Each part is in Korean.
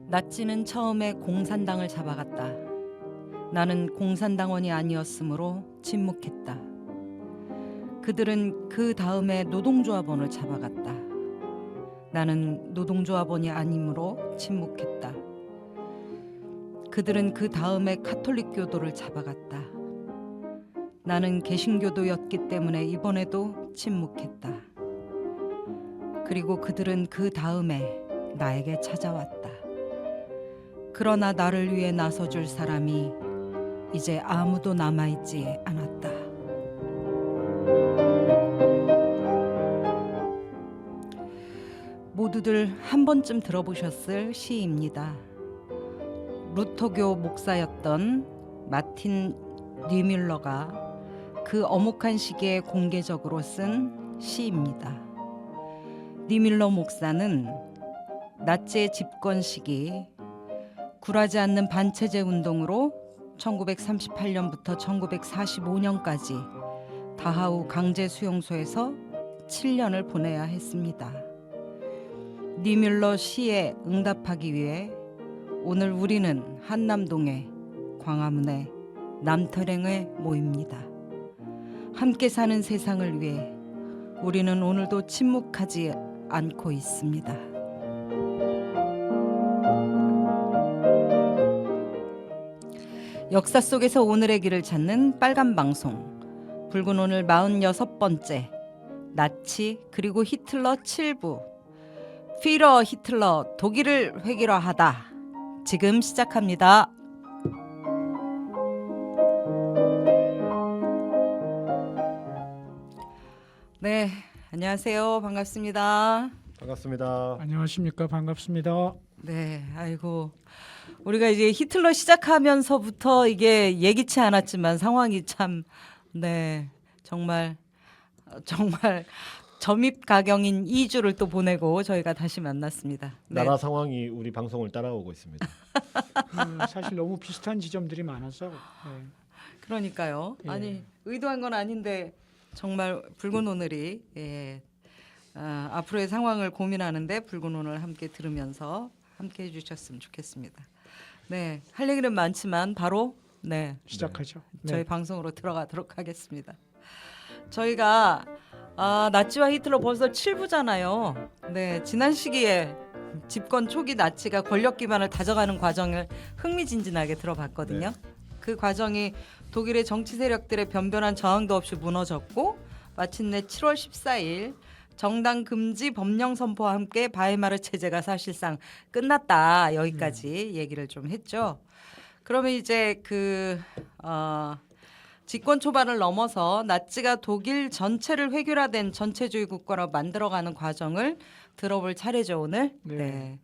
나치는 처음에 공산당을 잡아갔다. 나는 공산당원이 아니었으므로 침묵했다. 그들은 그 다음에 노동조합원을 잡아갔다. 나는 노동조합원이 아니므로 침묵했다. 그들은 그 다음에 카톨릭 교도를 잡아갔다. 나는 개신교도였기 때문에 이번에도 침묵했다. 그리고 그들은 그 다음에 나에게 찾아왔다. 그러나 나를 위해 나서줄 사람이 이제 아무도 남아있지 않았다. 모두들 한 번쯤 들어보셨을 시입니다. 루터교 목사였던 마틴 뉴밀러가 그 어묵한 시기에 공개적으로 쓴 시입니다. 뉴밀러 목사는 나치의 집권 시기 굴하지 않는 반체제 운동으로 1938년부터 1945년까지 다하우 강제 수용소에서 7년을 보내야 했습니다. 뉴밀러 시에 응답하기 위해 오늘 우리는 한남동에 광화문에 남터랭에 모입니다. 함께 사는 세상을 위해 우리는 오늘도 침묵하지 않고 있습니다. 역사 속에서 오늘의 길을 찾는 빨간 방송 붉은 오늘 46번째 나치 그리고 히틀러 7부 피러 히틀러 독일을 획일화하다 지금 시작합니다. 네, 안녕하세요. 반갑습니다. 반갑습니다. 안녕하십니까. 반갑습니다. 네, 아이고 우리가 이제 히틀러 시작하면서부터 이게 예기치 않았지만 상황이 참 네, 정말 점입가경인 2주를 또 보내고 저희가 다시 만났습니다. 네. 나라 상황이 우리 방송을 따라오고 있습니다. 사실 너무 비슷한 지점들이 많아서 그러니까요. 예. 아니 의도한 건 아닌데 정말 붉은 오늘이 앞으로의 상황을 고민하는데 붉은 오늘 함께 들으면서 함께 해주셨으면 좋겠습니다. 네, 할 얘기는 많지만 바로 네 시작하죠. 저희 방송으로 들어가도록 하겠습니다. 저희가 나치와 히틀러 벌써 7부잖아요. 네, 지난 시기에 집권 초기 나치가 권력 기반을 다져가는 과정을 흥미진진하게 들어봤거든요. 네. 그 과정이 독일의 정치 세력들의 변변한 저항도 없이 무너졌고 마침내 7월 14일 정당 금지 법령 선포와 함께 바이마르 체제가 사실상 끝났다. 여기까지 얘기를 좀 했죠. 그러면 이제 집권 초반을 넘어서 나치가 독일 전체를 획일화된 전체주의 국가로 만들어가는 과정을 들어볼 차례죠 오늘. 네.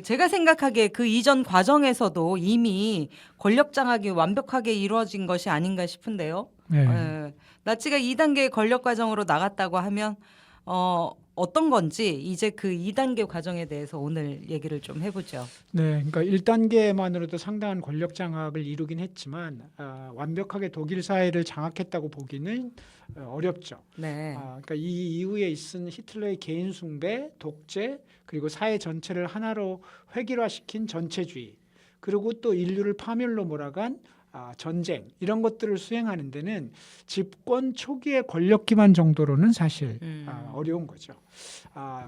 제가 생각하기에 그 이전 과정에서도 이미 권력 장악이 완벽하게 이루어진 것이 아닌가 싶은데요. 네. 나치가 2단계의 권력 과정으로 나갔다고 하면 어떤 건지 이제 그 2단계 과정에 대해서 오늘 얘기를 좀 해보죠. 네, 그러니까 1단계만으로도 상당한 권력 장악을 이루긴 했지만 완벽하게 독일 사회를 장악했다고 보기는 어렵죠. 네. 그러니까 이 이후에 있은 히틀러의 개인 숭배, 독재, 그리고 사회 전체를 하나로 획일화시킨 전체주의, 그리고 또 인류를 파멸로 몰아간 전쟁 이런 것들을 수행하는 데는 집권 초기의 권력 기반 정도로는 사실 어려운 거죠.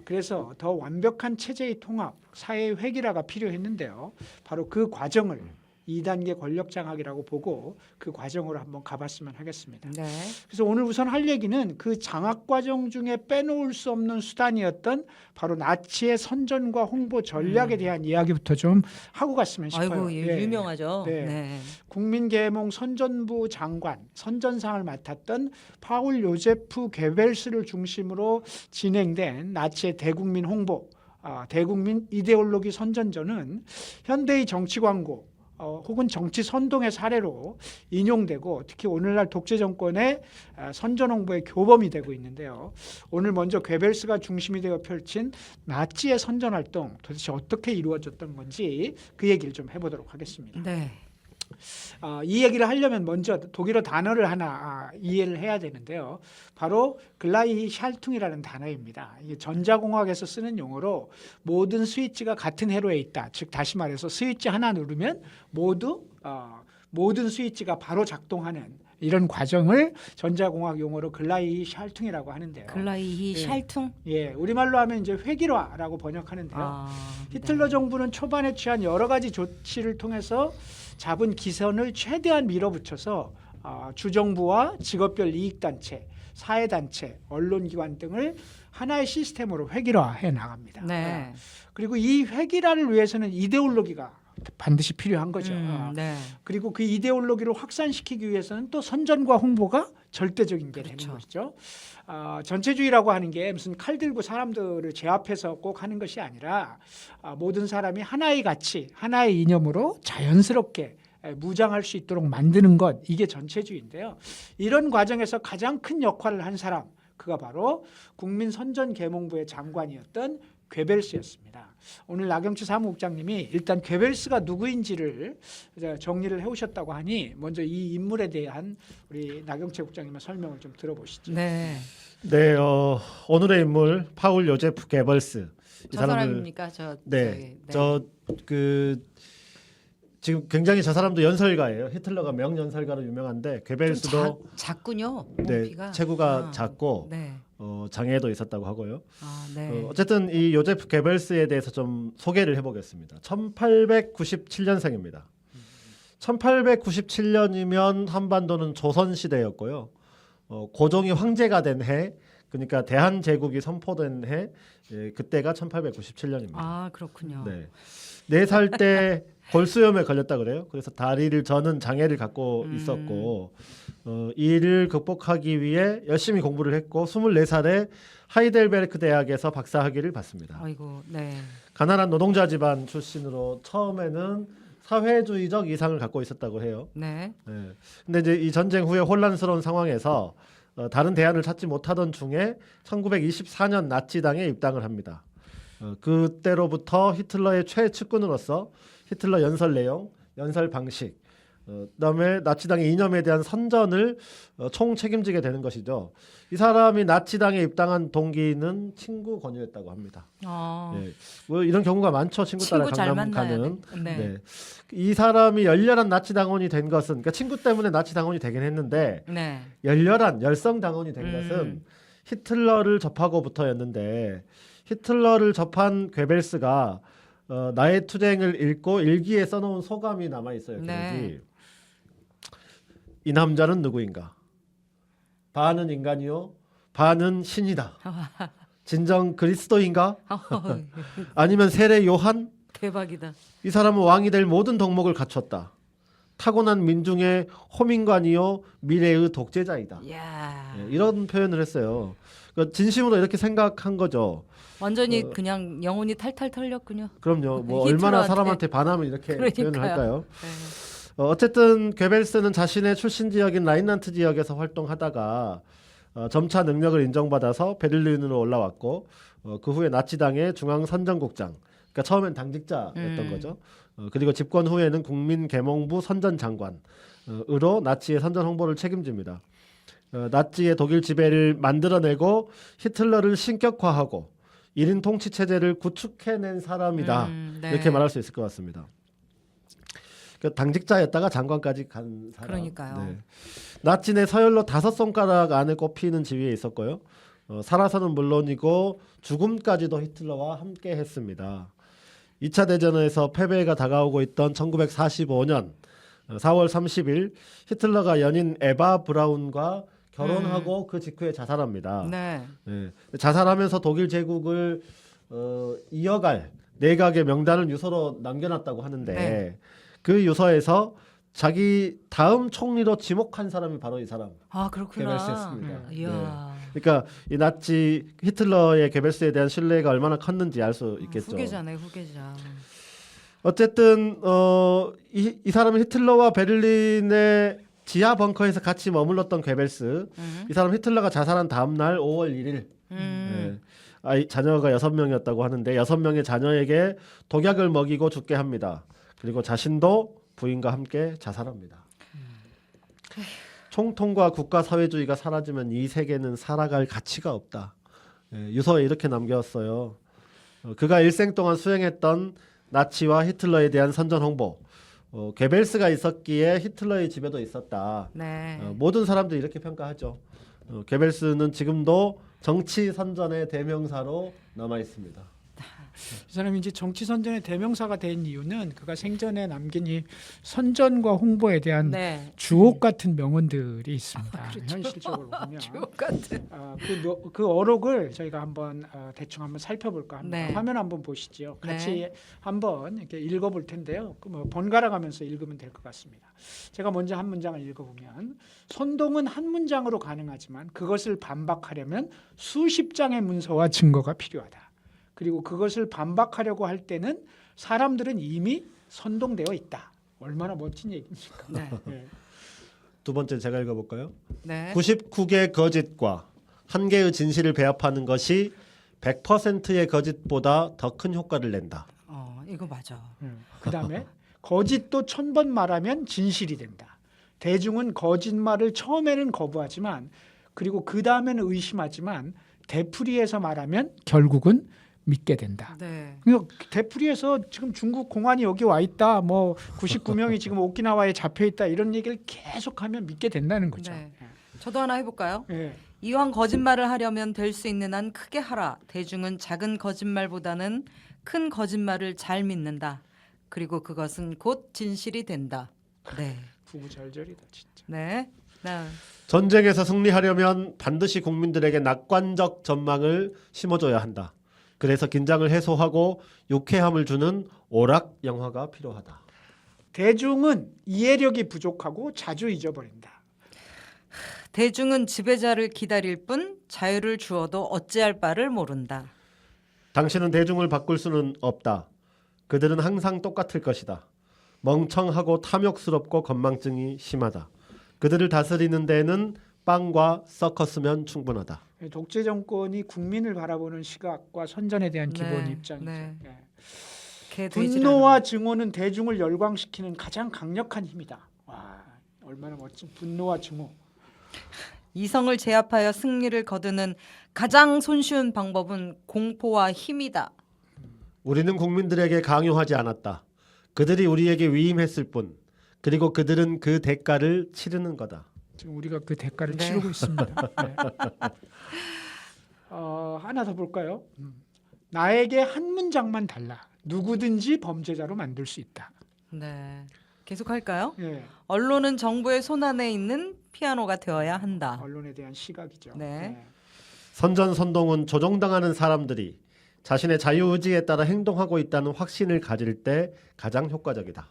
그래서 더 완벽한 체제의 통합, 사회의 획일화가 필요했는데요. 바로 그 과정을 2단계 권력 장악이라고 보고 그 과정으로 한번 가봤으면 하겠습니다. 네. 그래서 오늘 우선 할 얘기는 그 장악 과정 중에 빼놓을 수 없는 수단이었던 바로 나치의 선전과 홍보 전략에 대한 이야기부터 좀 하고 갔으면 싶어요. 아이고 예. 유명하죠. 네. 네. 국민계몽 선전부 장관, 선전상을 맡았던 파울 요제프 게벨스를 중심으로 진행된 나치의 대국민 홍보, 대국민 이데올로기 선전전은 현대의 정치 광고 혹은 정치 선동의 사례로 인용되고 특히 오늘날 독재 정권의 선전 홍보의 교범이 되고 있는데요. 오늘 먼저 괴벨스가 중심이 되어 펼친 나치의 선전 활동 도대체 어떻게 이루어졌던 건지 그 얘기를 좀 해보도록 하겠습니다. 네. 이 얘기를 하려면 먼저 독일어 단어를 하나 이해를 해야 되는데요. 바로 글라이 샬퉁이라는 단어입니다. 이게 전자공학에서 쓰는 용어로 모든 스위치가 같은 회로에 있다. 즉 다시 말해서 스위치 하나 누르면 모든 스위치가 바로 작동하는 이런 과정을 전자공학 용어로 글라이 샬퉁이라고 하는데요. 글라이 예. 샬퉁. 예, 우리말로 하면 이제 획일화라고 번역하는데요. 히틀러 네. 정부는 초반에 취한 여러 가지 조치를 통해서 잡은 기선을 최대한 밀어붙여서 주정부와 직업별 이익단체, 사회단체, 언론기관 등을 하나의 시스템으로 획일화해 나갑니다. 네. 그리고 이 획일화를 위해서는 이데올로기가 반드시 필요한 거죠. 네. 그리고 그 이데올로기를 확산시키기 위해서는 또 선전과 홍보가 절대적인 게 그렇죠. 되는 것이죠. 전체주의라고 하는 게 무슨 칼 들고 사람들을 제압해서 꼭 하는 것이 아니라 모든 사람이 하나의 가치, 하나의 이념으로 자연스럽게 무장할 수 있도록 만드는 것, 이게 전체주의인데요. 이런 과정에서 가장 큰 역할을 한 사람, 그가 바로 국민선전계몽부의 장관이었던 괴벨스였습니다. 오늘 나경치 사무국장님이 일단 괴벨스가 누구인지를 정리를 해오셨다고 하니 먼저 이 인물에 대한 우리 나경치 국장님의 설명을 좀 들어보시죠. 네. 네, 오늘의 인물 파울 요제프 게벌스. 이 저 사람입니까? 저 네, 저기, 지금 굉장히 저 사람도 연설가예요. 히틀러가 명연설가로 유명한데 괴벨스도 좀 작군요. 네, 몸피가. 체구가 작고 네. 장애도 있었다고 하고요. 네. 어쨌든 이 요제프 게벌스에 대해서 좀 소개를 해보겠습니다. 1897년생입니다. 1897년이면 한반도는 조선 시대였고요. 고종이 황제가 된 해, 그러니까 대한 제국이 선포된 해, 그때가 1897년입니다. 그렇군요. 네, 4살 때 골수염에 걸렸다 그래요. 그래서 다리를 저는 장애를 갖고 있었고, 이를 극복하기 위해 열심히 공부를 했고 24살에 하이델베르크 대학에서 박사학위를 받습니다. 아이고, 네. 가난한 노동자 집안 출신으로 처음에는 사회주의적 이상을 갖고 있었다고 해요. 네. 네. 근데 이제 이 전쟁 후에 혼란스러운 상황에서 다른 대안을 찾지 못하던 중에 1924년 나치당에 입당을 합니다. 그때로부터 히틀러의 최측근으로서 히틀러 연설 내용, 연설 방식, 그다음에 나치당의 이념에 대한 선전을 총 책임지게 되는 것이죠. 이 사람이 나치당에 입당한 동기는 친구 권유였다고 합니다. 네. 뭐 이런 경우가 많죠. 친구 따라 친구 잘 강남 만나야 가는. 돼. 네. 네. 이 사람이 열렬한 나치당원이 된 것은, 그러니까 친구 때문에 나치당원이 되긴 했는데 네. 열렬한 열성당원이 된 것은 히틀러를 접하고부터였는데, 히틀러를 접한 괴벨스가 나의 투쟁을 읽고 일기에 써놓은 소감이 남아 있어요. 네. 이 남자는 누구인가? 반은 인간이요, 반은 신이다. 진정 그리스도인가? 아니면 세례 요한? 대박이다. 이 사람은 왕이 될 모든 덕목을 갖췄다. 타고난 민중의 호민관이요, 미래의 독재자이다. 이야. 이런 표현을 했어요. 그러니까 진심으로 이렇게 생각한 거죠. 완전히 그냥 영혼이 탈탈 털렸군요. 그럼요. 뭐 히틀러한테. 얼마나 사람한테 반하면 이렇게 그러니까요. 표현을 할까요? 네. 어쨌든 괴벨스는 자신의 출신 지역인 라인란트 지역에서 활동하다가 점차 능력을 인정받아서 베를린으로 올라왔고, 그 후에 나치당의 중앙선전국장, 그러니까 처음엔 당직자였던 거죠. 그리고 집권 후에는 국민계몽부 선전장관으로 나치의 선전 홍보를 책임집니다. 나치의 독일 지배를 만들어내고 히틀러를 신격화하고 1인 통치 체제를 구축해낸 사람이다. 네. 이렇게 말할 수 있을 것 같습니다. 그 당직자였다가 장관까지 간 사람. 그러니까요. 네. 나치 내 서열로 5손가락 안에 꼽히는 지위에 있었고요. 살아서는 물론이고 죽음까지도 히틀러와 함께 했습니다. 2차 대전에서 패배가 다가오고 있던 1945년 4월 30일 히틀러가 연인 에바 브라운과 결혼하고 그 직후에 자살합니다. 네. 네. 자살하면서 독일 제국을 이어갈 내각의 명단을 유서로 남겨놨다고 하는데, 네. 그 유서에서 자기 다음 총리로 지목한 사람이 바로 이 사람. 그렇구나. 괴벨스였습니다. 이야. 그러니까 이 나치 히틀러의 괴벨스에 대한 신뢰가 얼마나 컸는지 알 수 있겠죠. 후계자네, 후계자. 어쨌든 이 사람은 히틀러와 베를린의 지하 벙커에서 같이 머물렀던 괴벨스. 이 사람 히틀러가 자살한 다음 날 5월 1일 자녀가 6명이었다고 하는데 6명의 자녀에게 독약을 먹이고 죽게 합니다. 그리고 자신도 부인과 함께 자살합니다. 총통과 국가 사회주의가 사라지면 이 세계는 살아갈 가치가 없다. 유서에 이렇게 남겼어요. 그가 일생 동안 수행했던 나치와 히틀러에 대한 선전 홍보. 괴벨스가 있었기에 히틀러의 지배도 있었다. 네. 모든 사람들이 이렇게 평가하죠. 괴벨스는 지금도 정치 선전의 대명사로 남아 있습니다. 이 사람이 이제 정치 선전의 대명사가 된 이유는 그가 생전에 남긴 이 선전과 홍보에 대한 네. 주옥 같은 명언들이 있습니다. 현실적으로 보면 주옥 같은. 그 어록을 저희가 한번 대충 한번 살펴볼까 합니다. 네. 화면 한번 보시죠. 같이 네. 한번 이렇게 읽어볼 텐데요. 뭐 번갈아가면서 읽으면 될 것 같습니다. 제가 먼저 한 문장을 읽어보면 선동은 한 문장으로 가능하지만 그것을 반박하려면 수십 장의 문서와 증거가 필요하다. 그리고 그것을 반박하려고 할 때는 사람들은 이미 선동되어 있다. 얼마나 멋진 얘기입니까? 네. 네. 두 번째 제가 읽어볼까요? 네. 99개의 거짓과 1개의 진실을 배합하는 것이 100%의 거짓보다 더 큰 효과를 낸다. 이거 맞아. 그다음에 거짓도 1000번 말하면 진실이 된다. 대중은 거짓말을 처음에는 거부하지만 그리고 그 다음에는 의심하지만 되풀이해서 말하면 결국은 믿게 된다. 네. 되풀이해서 지금 중국 공안이 여기 와 있다. 뭐 99명이 지금 오키나와에 잡혀 있다. 이런 얘기를 계속하면 믿게 된다는 거죠. 네. 저도 하나 해볼까요? 예. 이왕 거짓말을 하려면 될 수 있는 한 크게 하라. 대중은 작은 거짓말보다는 큰 거짓말을 잘 믿는다. 그리고 그것은 곧 진실이 된다. 네. 구구절절이다 진짜. 네. 네. 전쟁에서 승리하려면 반드시 국민들에게 낙관적 전망을 심어줘야 한다. 그래서 긴장을 해소하고 유쾌함을 주는 오락 영화가 필요하다. 대중은 이해력이 부족하고 자주 잊어버린다. 대중은 지배자를 기다릴 뿐 자유를 주어도 어찌할 바를 모른다. 당신은 대중을 바꿀 수는 없다. 그들은 항상 똑같을 것이다. 멍청하고 탐욕스럽고 건망증이 심하다. 그들을 다스리는 데에는 빵과 서커스면 충분하다. 독재 정권이 국민을 바라보는 시각과 선전에 대한 기본 네, 입장이죠. 네. 예. 개 돼지라는 분노와 증오는 대중을 열광시키는 가장 강력한 힘이다. 와, 얼마나 멋진 분노와 증오. 이성을 제압하여 승리를 거두는 가장 손쉬운 방법은 공포와 힘이다. 우리는 국민들에게 강요하지 않았다. 그들이 우리에게 위임했을 뿐. 그리고 그들은 그 대가를 치르는 거다. 지금 우리가 그 대가를 네. 치르고 있습니다. 네. 하나 더 볼까요? 나에게 한 문장만 달라. 누구든지 범죄자로 만들 수 있다. 네. 계속할까요? 예, 언론은 정부의 손안에 있는 피아노가 되어야 한다. 언론에 대한 시각이죠. 네. 선전선동은 조종당하는 사람들이 자신의 자유의지에 따라 행동하고 있다는 확신을 가질 때 가장 효과적이다.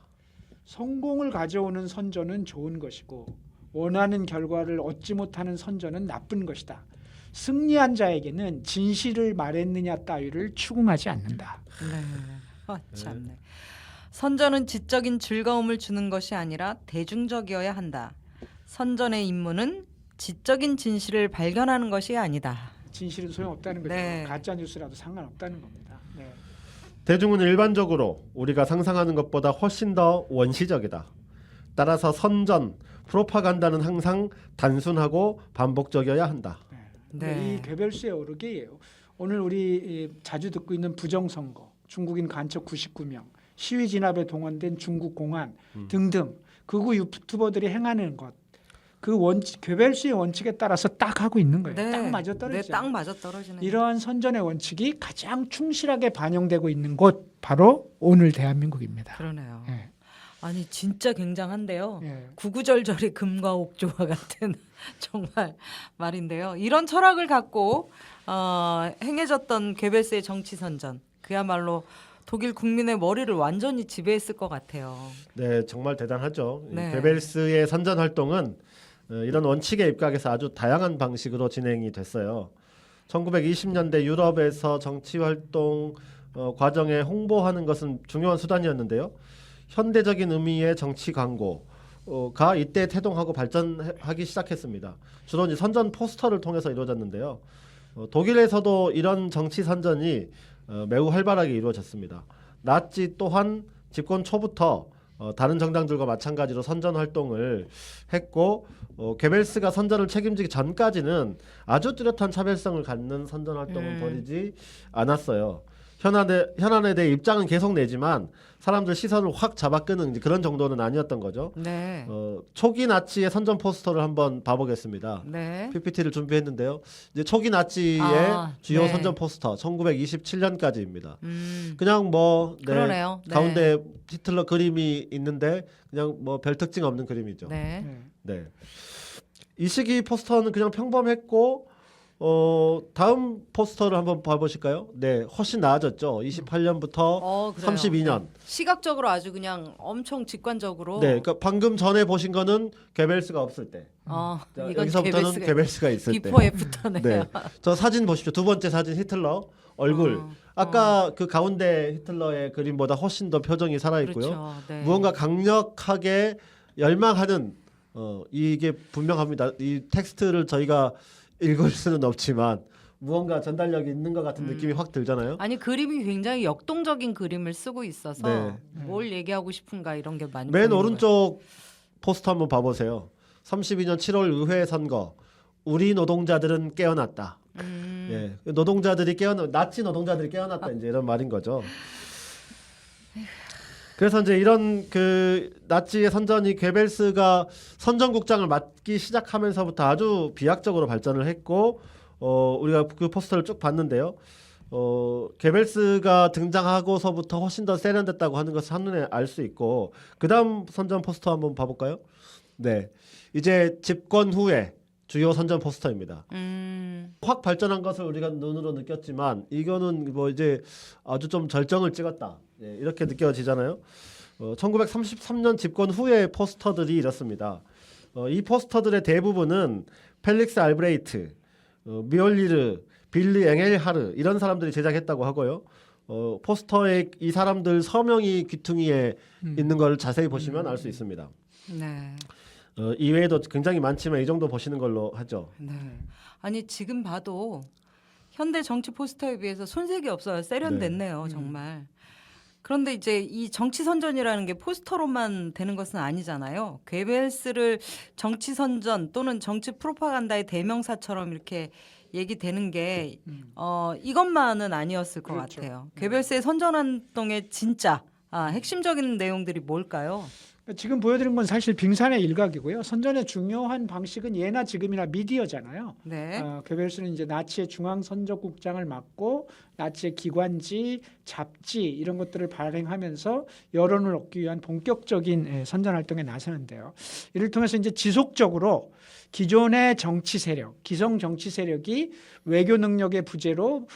성공을 가져오는 선전은 좋은 것이고 원하는 결과를 얻지 못하는 선전은 나쁜 것이다. 승리한 자에게는 진실을 말했느냐 따위를 추궁하지 않는다. 네. 참네. 선전은 지적인 즐거움을 주는 것이 아니라 대중적이어야 한다. 선전의 임무는 지적인 진실을 발견하는 것이 아니다. 진실은 소용없다는 거죠. 네. 가짜 뉴스라도 상관없다는 겁니다. 네. 대중은 일반적으로 우리가 상상하는 것보다 훨씬 더 원시적이다. 따라서 선전, 프로파간다는 항상 단순하고 반복적이어야 한다. 네. 이 괴벨스의 어록이에요. 오늘 우리 자주 듣고 있는 부정선거, 중국인 간첩 99명, 시위 진압에 동원된 중국 공안 등등 극우 유튜버들이 행하는 것, 그 괴벨스의 원칙에 따라서 딱 하고 있는 거예요. 네. 딱 맞아 떨어지죠. 네, 딱 맞아 떨어지는. 이러한 선전의 원칙이 가장 충실하게 반영되고 있는 곳 바로 오늘 대한민국입니다. 그러네요. 예. 아니 진짜 굉장한데요. 예. 구구절절의 금과 옥조와 같은 정말 말인데요. 이런 철학을 갖고 행해졌던 괴벨스의 정치 선전, 그야말로 독일 국민의 머리를 완전히 지배했을 것 같아요. 네, 정말 대단하죠. 이 네. 괴벨스의 선전 활동은 이런 원칙에 입각해서 아주 다양한 방식으로 진행이 됐어요. 1920년대 유럽에서 정치 활동 과정에 홍보하는 것은 중요한 수단이었는데요. 현대적인 의미의 정치 광고가 이때 태동하고 발전하기 시작했습니다. 주로 이제 선전 포스터를 통해서 이루어졌는데요. 독일에서도 이런 정치 선전이 매우 활발하게 이루어졌습니다. 나치 또한 집권 초부터 다른 정당들과 마찬가지로 선전 활동을 했고 게벨스가 선전을 책임지기 전까지는 아주 뚜렷한 차별성을 갖는 선전 활동을 벌이지 않았어요. 현안에 대해 입장은 계속 내지만 사람들 시선을 확 잡아끄는 이제 그런 정도는 아니었던 거죠. 네. 초기 나치의 선전 포스터를 한번 봐보겠습니다. 네. PPT를 준비했는데요. 이제 초기 나치의 주요 네. 선전 포스터 1927년까지입니다. 그냥 뭐 그러네요. 네. 가운데 히틀러 그림이 있는데 그냥 뭐 별 특징 없는 그림이죠. 네. 네. 이 시기 포스터는 그냥 평범했고 다음 포스터를 한번 봐보실까요? 네, 훨씬 나아졌죠. 28년부터 그래요. 32년. 시각적으로 아주 그냥 엄청 직관적으로. 네, 그러니까 방금 전에 보신 거는 게벨스가 없을 때. 자, 이건 여기서부터는 게벨스가 있을 때. 비포 애프터네요. 네, 저 사진 보십시오. 두 번째 사진 히틀러 얼굴. 아까 그 가운데 히틀러의 그림보다 훨씬 더 표정이 살아 있고요. 그렇죠. 네. 무언가 강력하게 열망하는 이게 분명합니다. 이 텍스트를 저희가 읽을 수는 없지만 무언가 전달력이 있는 것 같은 느낌이 확 들잖아요. 아니 그림이 굉장히 역동적인 그림을 쓰고 있어서 네. 뭘 얘기하고 싶은가 이런 게 많이 맨 보이는 오른쪽 포스터 한번 봐보세요. 32년 7월 의회 선거. 우리 노동자들은 깨어났다. 예, 노동자들이 나치 노동자들이 깨어났다 이제 이런 말인 거죠. 그래서 이제 이런 그 나치의 선전이 게벨스가 선전국장을 맡기 시작하면서부터 아주 비약적으로 발전을 했고 우리가 그 포스터를 쭉 봤는데요. 게벨스가 등장하고서부터 훨씬 더 세련됐다고 하는 것을 한눈에 알 수 있고 그다음 선전 포스터 한번 봐볼까요? 네, 이제 집권 후에 주요 선전 포스터입니다. 확 발전한 것을 우리가 눈으로 느꼈지만 이거는 뭐 이제 아주 좀 절정을 찍었다. 예, 이렇게 느껴지잖아요. 1933년 집권 후의 포스터들이 이렇습니다. 이 포스터들의 대부분은 펠릭스 알브레이트, 미올리르, 빌리 엥헬하르 이런 사람들이 제작했다고 하고요. 포스터에 이 사람들 서명이 귀퉁이에 있는 걸 자세히 보시면 알 수 있습니다. 네. 이외에도 굉장히 많지만 이 정도 보시는 걸로 하죠. 네. 아니 지금 봐도 현대 정치 포스터에 비해서 손색이 없어요. 세련됐네요, 정말. 그런데 이제 이 정치 선전이라는 게 포스터로만 되는 것은 아니잖아요. 게벨스를 정치 선전 또는 정치 프로파간다의 대명사처럼 이렇게 얘기되는 게 이것만은 아니었을 것 그렇죠. 같아요. 게벨스의 선전 활동의 진짜 핵심적인 내용들이 뭘까요? 지금 보여드린 건 사실 빙산의 일각이고요. 선전의 중요한 방식은 예나 지금이나 미디어잖아요. 네. 게벨스는 이제 나치의 중앙 선전국장을 맡고 나치의 기관지, 잡지 이런 것들을 발행하면서 여론을 얻기 위한 본격적인 선전 활동에 나서는데요. 이를 통해서 이제 지속적으로 기존의 정치 세력, 기성 정치 세력이 외교 능력의 부재로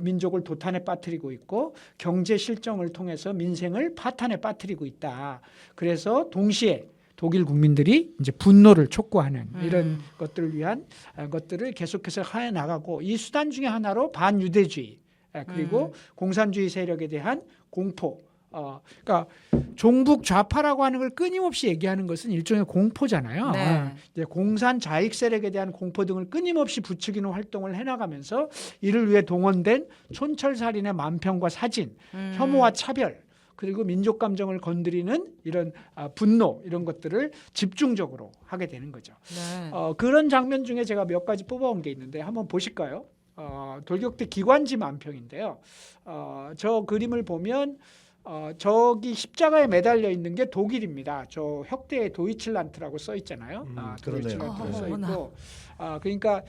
민족을 도탄에 빠뜨리고 있고 경제 실정을 통해서 민생을 파탄에 빠뜨리고 있다. 그래서 동시에 독일 국민들이 이제 분노를 촉구하는 이런 것들을 위한 것들을 계속해서 해 나가고 이 수단 중에 하나로 반유대주의 그리고 공산주의 세력에 대한 공포. 그러니까 종북 좌파라고 하는 걸 끊임없이 얘기하는 것은 일종의 공포잖아요. 네. 이제 공산 자익 세력에 대한 공포 등을 끊임없이 부추기는 활동을 해나가면서 이를 위해 동원된 촌철살인의 만평과 사진, 혐오와 차별, 그리고 민족 감정을 건드리는 이런 분노 이런 것들을 집중적으로 하게 되는 거죠. 네. 그런 장면 중에 제가 몇 가지 뽑아온 게 있는데 한번 보실까요? 돌격대 기관지 만평인데요. 저 그림을 보면 저기 십자가에 매달려 있는 게 독일입니다. 저 혁대의 도이칠란트라고 써 있잖아요. 도이칠란트라고 써 있고, 그러니까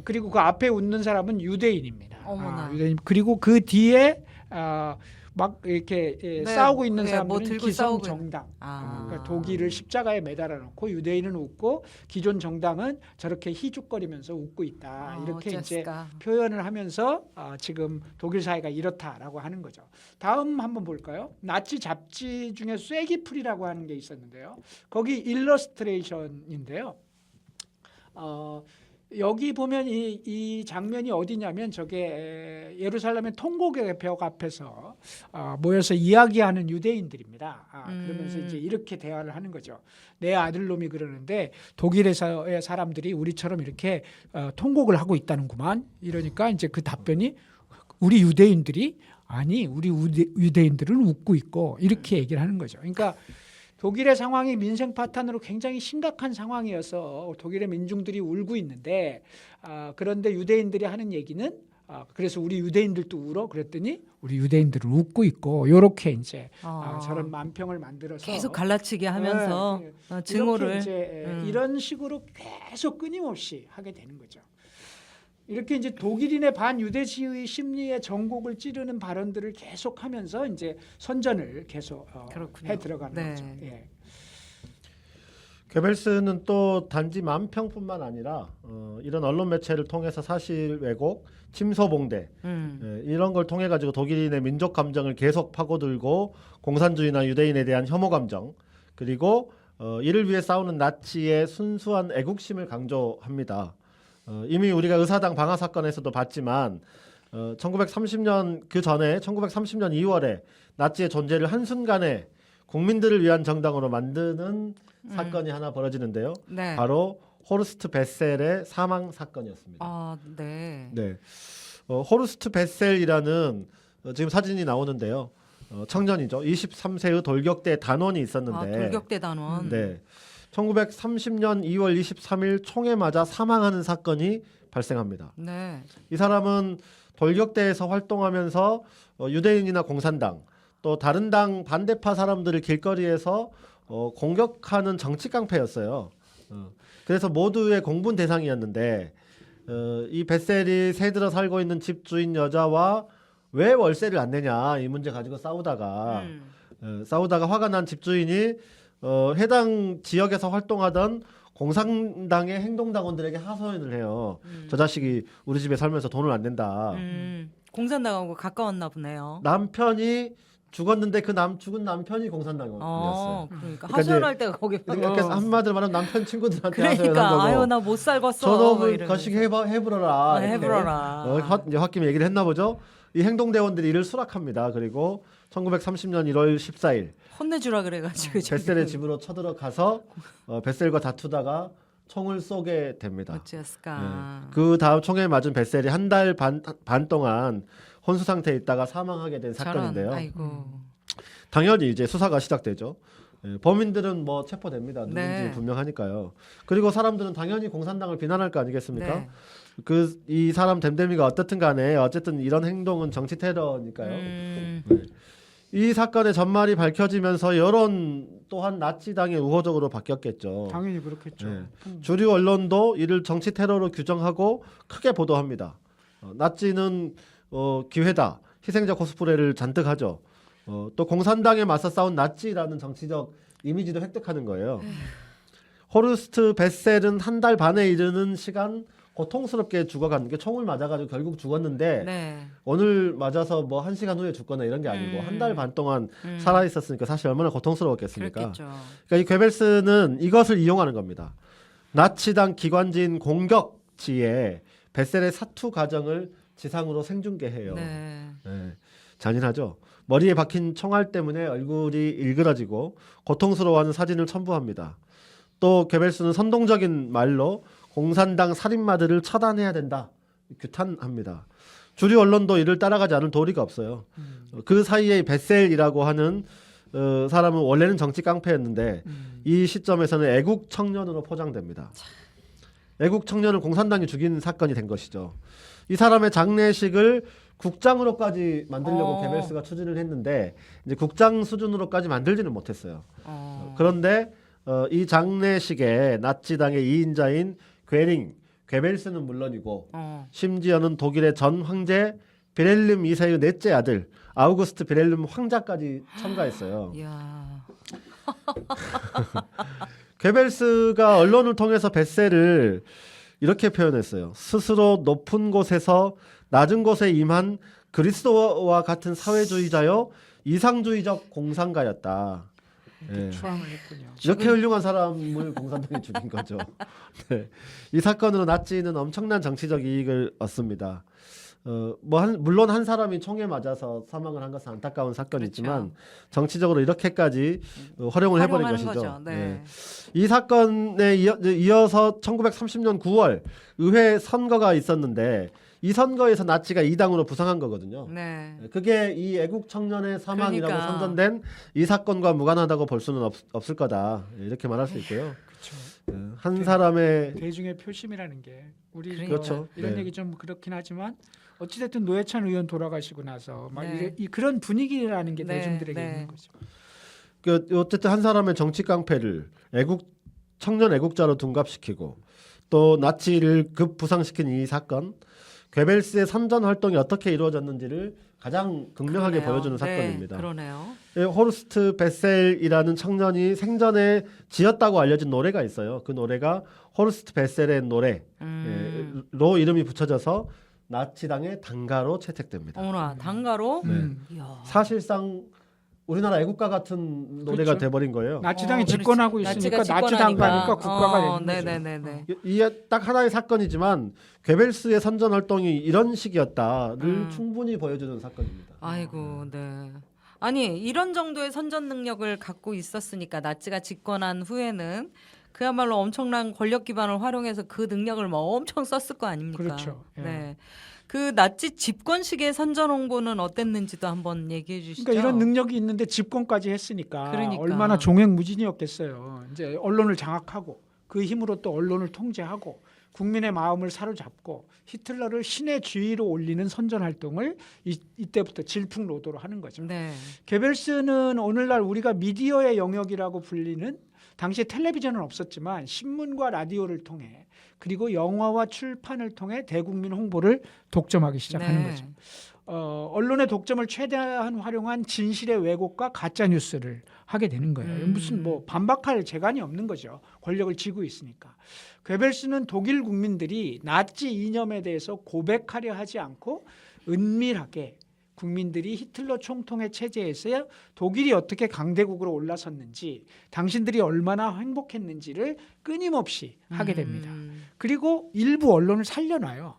그리고 그 앞에 웃는 사람은 유대인입니다. 유대인. 그리고 그 뒤에 막 이렇게 싸우고 있는 사람들은 기성 정당. 그러니까 독일을 십자가에 매달아 놓고 유대인은 웃고 기존 정당은 저렇게 희죽거리면서 웃고 있다. 이렇게 이제 표현을 하면서 지금 독일 사회가 이렇다라고 하는 거죠. 다음 한번 볼까요? 나치 잡지 중에 쐐기풀이라고 하는 게 있었는데요. 거기 일러스트레이션인데요. 여기 보면 이 장면이 어디냐면 저게 예루살렘의 통곡의 벽 앞에서 모여서 이야기하는 유대인들입니다. 그러면서 이제 이렇게 대화를 하는 거죠. 내 아들놈이 그러는데 독일에서의 사람들이 우리처럼 이렇게 통곡을 하고 있다는구만. 이러니까 이제 그 답변이 우리 유대인들이 아니 우리 유대인들은 웃고 있고 이렇게 얘기를 하는 거죠. 그러니까 독일의 상황이 민생 파탄으로 굉장히 심각한 상황이어서 독일의 민중들이 울고 있는데 그런데 유대인들이 하는 얘기는 그래서 우리 유대인들도 울어 그랬더니 우리 유대인들은 웃고 있고 요렇게 이제 저런 만평을 만들어서 계속 갈라치기 하면서 증오를 이렇게 이제 이런 식으로 계속 끊임없이 하게 되는 거죠. 이렇게 이제 독일인의 반유대주의 심리의 전곡을 찌르는 발언들을 계속하면서 이제 선전을 계속 해 들어가는 네. 거죠. 예. 괴벨스는 또 단지 만평뿐만 아니라 이런 언론 매체를 통해서 사실 왜곡, 침소봉대 이런 걸 통해 가지고 독일인의 민족 감정을 계속 파고들고 공산주의나 유대인에 대한 혐오 감정 그리고 이를 위해 싸우는 나치의 순수한 애국심을 강조합니다. 이미 우리가 의사당 방화 사건에서도 봤지만 1930년 그 전에 1930년 2월에 나치의 존재를 한순간에 국민들을 위한 정당으로 만드는 사건이 하나 벌어지는데요. 네. 바로 호르스트 베셀의 사망 사건이었습니다. 네. 네. 호르스트 베셀이라는 지금 사진이 나오는데요. 청년이죠. 23세의 돌격대 단원이 있었는데 돌격대 단원. 네. 1930년 2월 23일 총에 맞아 사망하는 사건이 발생합니다. 네. 이 사람은 돌격대에서 활동하면서 유대인이나 공산당 또 다른 당 반대파 사람들을 길거리에서 공격하는 정치 깡패였어요. 그래서 모두의 공분 대상이었는데 이 베셀이 새들어 살고 있는 집 주인 여자와 왜 월세를 안 내냐 이 문제 가지고 싸우다가 화가 난 집주인이 해당 지역에서 활동하던 공산당의 행동당원들에게 하소연을 해요. 저 자식이 우리 집에 살면서 돈을 안 낸다. 공산당하고 가까웠나 보네요. 남편이 죽었는데 그 죽은 남편이 공산당이었어요. 그러니까 그러니까 하소연할 때가 거기. 이렇게 한마디로 말하면 남편 친구들한테 하소연한 그러니까 거고. 아유 나 못 살겠어. 저놈을 거시기 해불어라. 이렇게. 해불어라. 이제 홧김에 얘기를 했나 보죠. 이 행동대원들이 이를 수락합니다. 그리고 1930년 1월 14일 혼내주라 그래가지고 베셀의 집으로 쳐들어가서 베셀과 다투다가 총을 쏘게 됩니다. 어찌했을까. 그 다음 총에 맞은 베셀이 한 달 반 동안 혼수 상태에 있다가 사망하게 된 사건인데요. 아이고. 당연히 이제 수사가 시작되죠. 범인들은 뭐 체포됩니다. 누군지 네. 분명하니까요. 그리고 사람들은 당연히 공산당을 비난할 거 아니겠습니까? 네. 이 사람 댐댐이가 어떻든 간에 어쨌든 이런 행동은 정치 테러니까요. 이 사건의 전말이 밝혀지면서 여론 또한 나치당의 우호적으로 바뀌었겠죠. 당연히 그렇겠죠. 네. 주류 언론도 이를 정치 테러로 규정하고 크게 보도합니다. 나치는 기회다. 희생자 코스프레를 잔뜩 하죠. 또 공산당에 맞서 싸운 나치라는 정치적 이미지도 획득하는 거예요. 호르스트 베셀은 한 달 반에 이르는 시간 고통스럽게 죽어가는 게 총을 맞아가지고 결국 죽었는데 네. 오늘 맞아서 뭐 1시간 후에 죽거나 이런 게 아니고 한 달 반 동안 살아 있었으니까 사실 얼마나 고통스러웠겠습니까? 그렇겠죠. 그러니까 이 괴벨스는 이것을 이용하는 겁니다. 나치당 기관지인 공격지에 베셀의 사투 과정을 지상으로 생중계해요. 네. 네, 잔인하죠. 머리에 박힌 총알 때문에 얼굴이 일그러지고 고통스러워하는 사진을 첨부합니다. 또 괴벨스는 선동적인 말로 공산당 살인마들을 처단해야 된다 규탄합니다. 주류 언론도 이를 따라가지 않을 도리가 없어요. 그 사이에 베셀이라고 하는 사람은 원래는 정치 깡패였는데 이 시점에서는 애국 청년으로 포장됩니다. 애국 청년을 공산당이 죽인 사건이 된 것이죠. 이 사람의 장례식을 국장으로까지 만들려고 괴벨스가 추진을 했는데 이제 국장 수준으로까지 만들지는 못했어요. 그런데 이 장례식에 나치당의 2인자인 괴벨스는 물론이고 심지어는 독일의 전 황제 비렐름 2세의 넷째 아들 아우구스트 비렐름 황자까지 참가했어요. 이야. 괴벨스가 언론을 통해서 베셀을 이렇게 표현했어요. 스스로 높은 곳에서 낮은 곳에 임한 그리스도와 같은 사회주의자요 이상주의적 공산가였다. 네. 추앙을 했군요. 이렇게 훌륭한 사람을 공산당이 죽인 거죠. 네. 이 사건으로 나치는 엄청난 정치적 이익을 얻습니다. 물론 한 사람이 총에 맞아서 사망을 한 것은 안타까운 사건이지만 그렇죠. 정치적으로 이렇게까지 활용을 해버린 활용하는 것이죠. 거죠. 네. 이 사건에 이어서 1930년 9월 의회 선거가 있었는데 이 선거에서 나치가 2당으로 부상한 거거든요. 네. 그게 이 애국 청년의 사망이라고 그러니까. 선전된 이 사건과 무관하다고 볼 수는 없을 거다. 이렇게 말할 수 있고요. 그렇죠. 한 사람의 대중의 표심이라는 게 우리 그러니까. 그렇죠. 이런 네. 얘기 좀 그렇긴 하지만 어찌됐든 노회찬 의원 돌아가시고 나서 막 네. 그런 분위기라는 게 네, 대중들에게 네. 있는 거죠. 그 어쨌든 한 사람의 정치 깡패를 청년 애국자로 둔갑시키고 또 나치를 급 부상시킨 이 사건, 괴벨스의 선전 활동이 어떻게 이루어졌는지를 가장 극명하게 그러네요. 보여주는 네, 사건입니다. 그러네요. 호르스트 베셀이라는 청년이 생전에 지었다고 알려진 노래가 있어요. 그 노래가 호르스트 베셀의 노래로 이름이 붙여져서 나치당의 단가로 채택됩니다. 어머나 당가로. 네. 이야. 사실상 우리나라 애국가 같은 노래가 그렇죠. 돼버린 거예요. 나치당이 그렇지. 집권하고 있으니까 나치당 가니까 국가가 되는 거죠. 네네네네. 이게 딱 하나의 사건이지만 괴벨스의 선전 활동이 이런 식이었다를 음. 충분히 보여주는 사건입니다. 아이고, 네. 아니 이런 정도의 선전 능력을 갖고 있었으니까 나치가 집권한 후에는 그야말로 엄청난 권력 기반을 활용해서 그 능력을 뭐 엄청 썼을 거 아닙니까? 그렇죠. 예. 네. 그 나치 집권 시기의 선전 홍보는 어땠는지도 한번 얘기해 주시죠. 그러니까 이런 능력이 있는데 집권까지 했으니까 그러니까. 얼마나 종횡무진이었겠어요. 이제 언론을 장악하고 그 힘으로 또 언론을 통제하고 국민의 마음을 사로잡고 히틀러를 신의 지위로 올리는 선전 활동을 이때부터 질풍노도로 하는 거죠. 네. 게벨스는 오늘날 우리가 미디어의 영역이라고 불리는 당시에 텔레비전은 없었지만 신문과 라디오를 통해 그리고 영화와 출판을 통해 대국민 홍보를 독점하기 시작하는 네. 거죠. 언론의 독점을 최대한 활용한 진실의 왜곡과 가짜 뉴스를 하게 되는 거예요. 무슨 뭐 반박할 재간이 없는 거죠. 권력을 쥐고 있으니까. 괴벨스는 독일 국민들이 나치 이념에 대해서 고백하려 하지 않고 은밀하게 국민들이 히틀러 총통의 체제에서 독일이 어떻게 강대국으로 올라섰는지 당신들이 얼마나 행복했는지를 끊임없이 하게 됩니다. 그리고 일부 언론을 살려놔요.